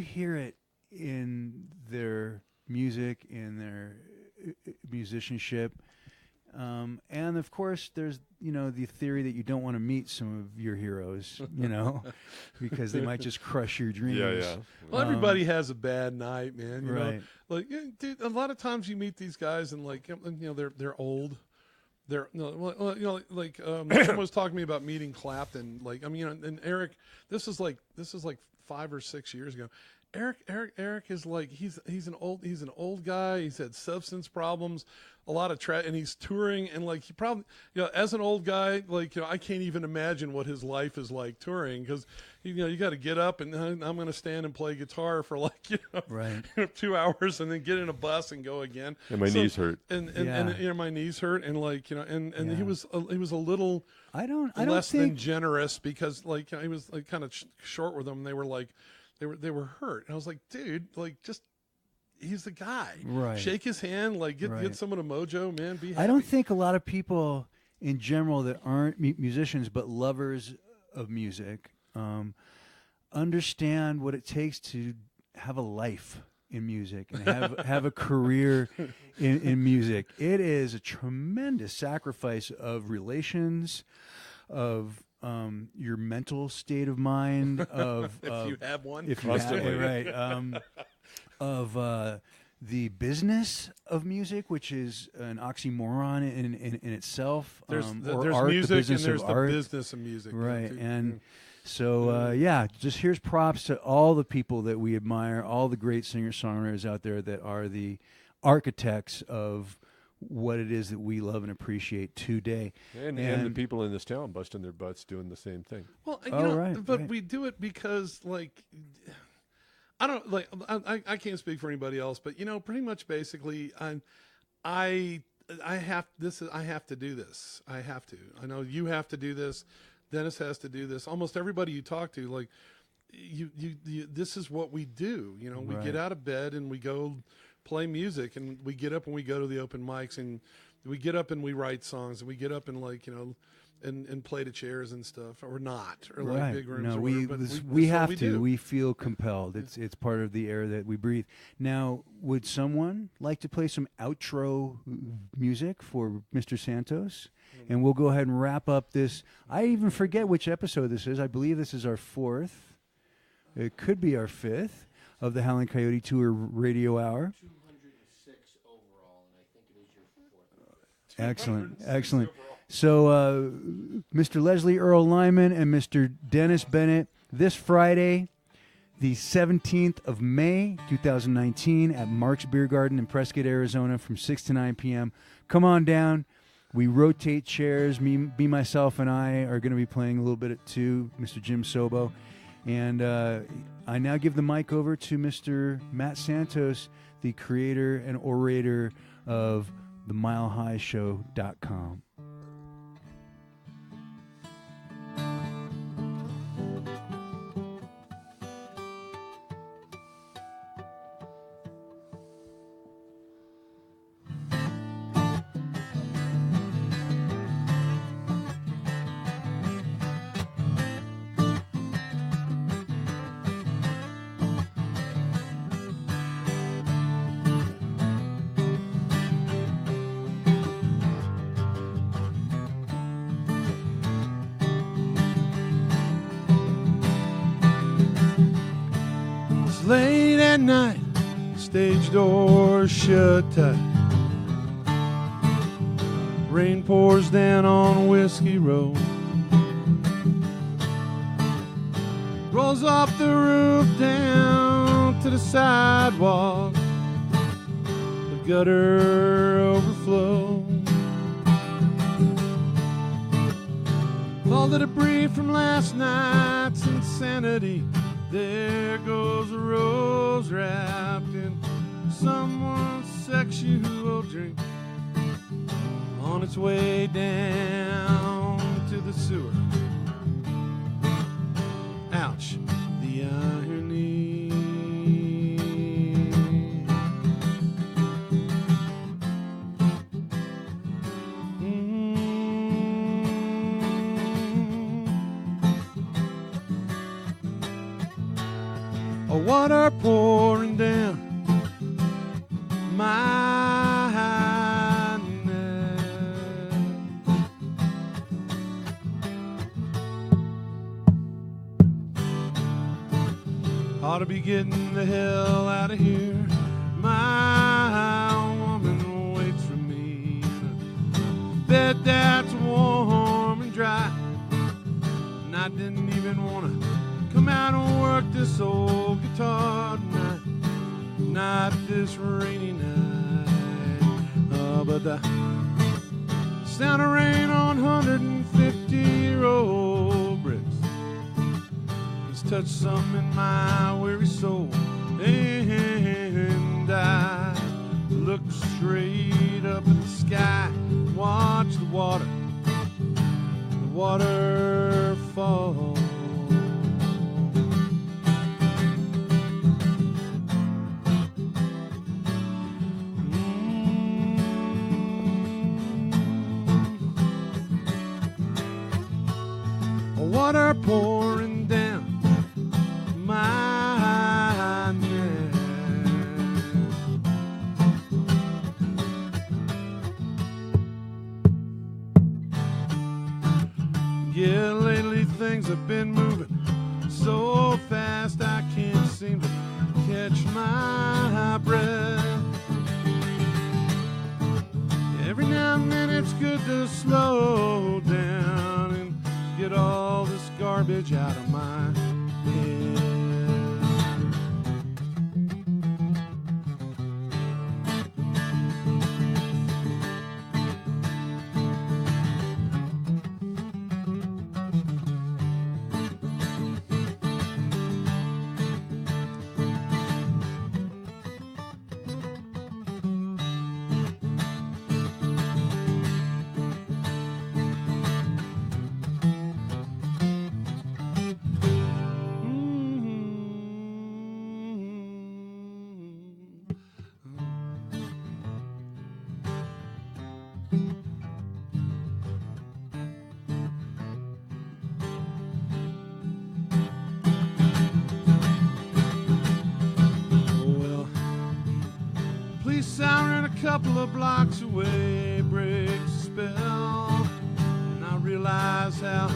hear it in their music, in their musicianship. And of course, there's the theory that you don't want to meet some of your heroes, because they might just crush your dreams. Yeah. Well, everybody has a bad night, man. You right. know, dude, a lot of times you meet these guys and they're old. Someone was talking to me about meeting Clapton. And Eric, this is like 5 or 6 years ago. Eric is he's an old guy. He's had substance problems, a lot of and he's touring, and he probably, as an old guy, I can't even imagine what his life is like touring, because you got to get up and I'm going to stand and play guitar for right. 2 hours and then get in a bus and go again. And my knees hurt. And my knees hurt, and he was a little I don't less think than generous, because he was kind of short with them. And they were they were hurt, and I was like, dude, just he's the guy. Right. Shake his hand, get some of the mojo, man. Be happy. I don't think a lot of people in general that aren't musicians but lovers of music understand what it takes to have a life in music and have a career in music. It is a tremendous sacrifice of relations, of your mental state of mind, of if you have one, if you have it, right, of the business of music, which is an oxymoron in itself. There's art, music the and there's the art. business of music. Right, too. and so just here's props to all the people that we admire, all the great singer-songwriters out there that are the architects of what it is that we love and appreciate today. And the people in this town busting their butts doing the same thing. Well, right. we do it because, like, I don't like. I can't speak for anybody else, but pretty much basically, I have to do this. I have to. I know you have to do this. Dennis has to do this. Almost everybody you talk to, like, you this is what we do. We get out of bed and we go play music, and we get up and we go to the open mics, and we get up and we write songs, and we get up and and play to chairs and stuff, or not, or like big rooms. No, or whatever, we have we to. do. We feel compelled. It's part of the air that we breathe. Now, would someone like to play some outro music for Mr. Santos? And we'll go ahead and wrap up this. I even forget which episode this is. I believe this is our 4th. It could be our 5th of the Howling Coyote Tour Radio Hour. 206 overall, and I think it is your 4th. Excellent. So, Mr. Leslie Earl Lyman and Mr. Dennis Bennett, this Friday, the 17th of May, 2019, at Mark's Beer Garden in Prescott, Arizona, from 6 to 9 p.m. Come on down. We rotate chairs. Me, myself, and I are going to be playing a little bit too, Mr. Jim Sobo. And I now give the mic over to Mr. Matt Santos, the creator and orator of themilehighshow.com. Late at night, stage doors shut tight. Rain pours down on Whiskey Road. Rolls off the roof down to the sidewalk. The gutter overflows. All the debris from last night's insanity. There goes a rose wrapped in someone's sexual drink on its way down to the sewer. Ouch, the irony. Water pouring down my neck. Ought to be getting the hell out of here. My woman waits for me in a bed that's warm and dry, and I didn't even want to come out and work this old guitar tonight, not this rainy night. But the sound of rain on 150-year-old bricks has touched something in my weary soul, and I look straight up at the sky, watch the water fall. Water pouring down my neck. Yeah, lately things have been moving so fast I can't seem to catch my breath. to slow down and get all this garbage out of my head. Siren a couple of blocks away breaks a spell, and I realize how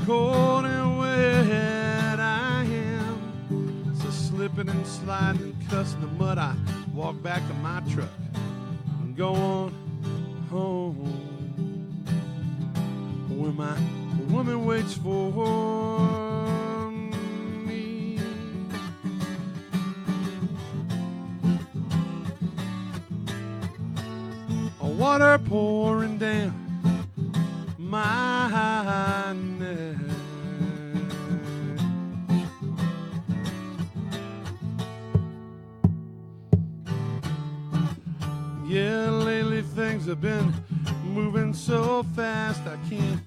cold and wet I am. So slipping and sliding and cussing the mud, I walk back to my truck and go on home, where my woman waits for me. Water pouring down my neck. Yeah, lately things have been moving so fast I can't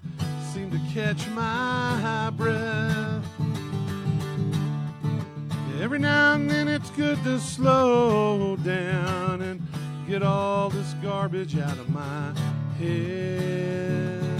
seem to catch my breath. Every now and then it's good to slow down and get all this garbage out of my head.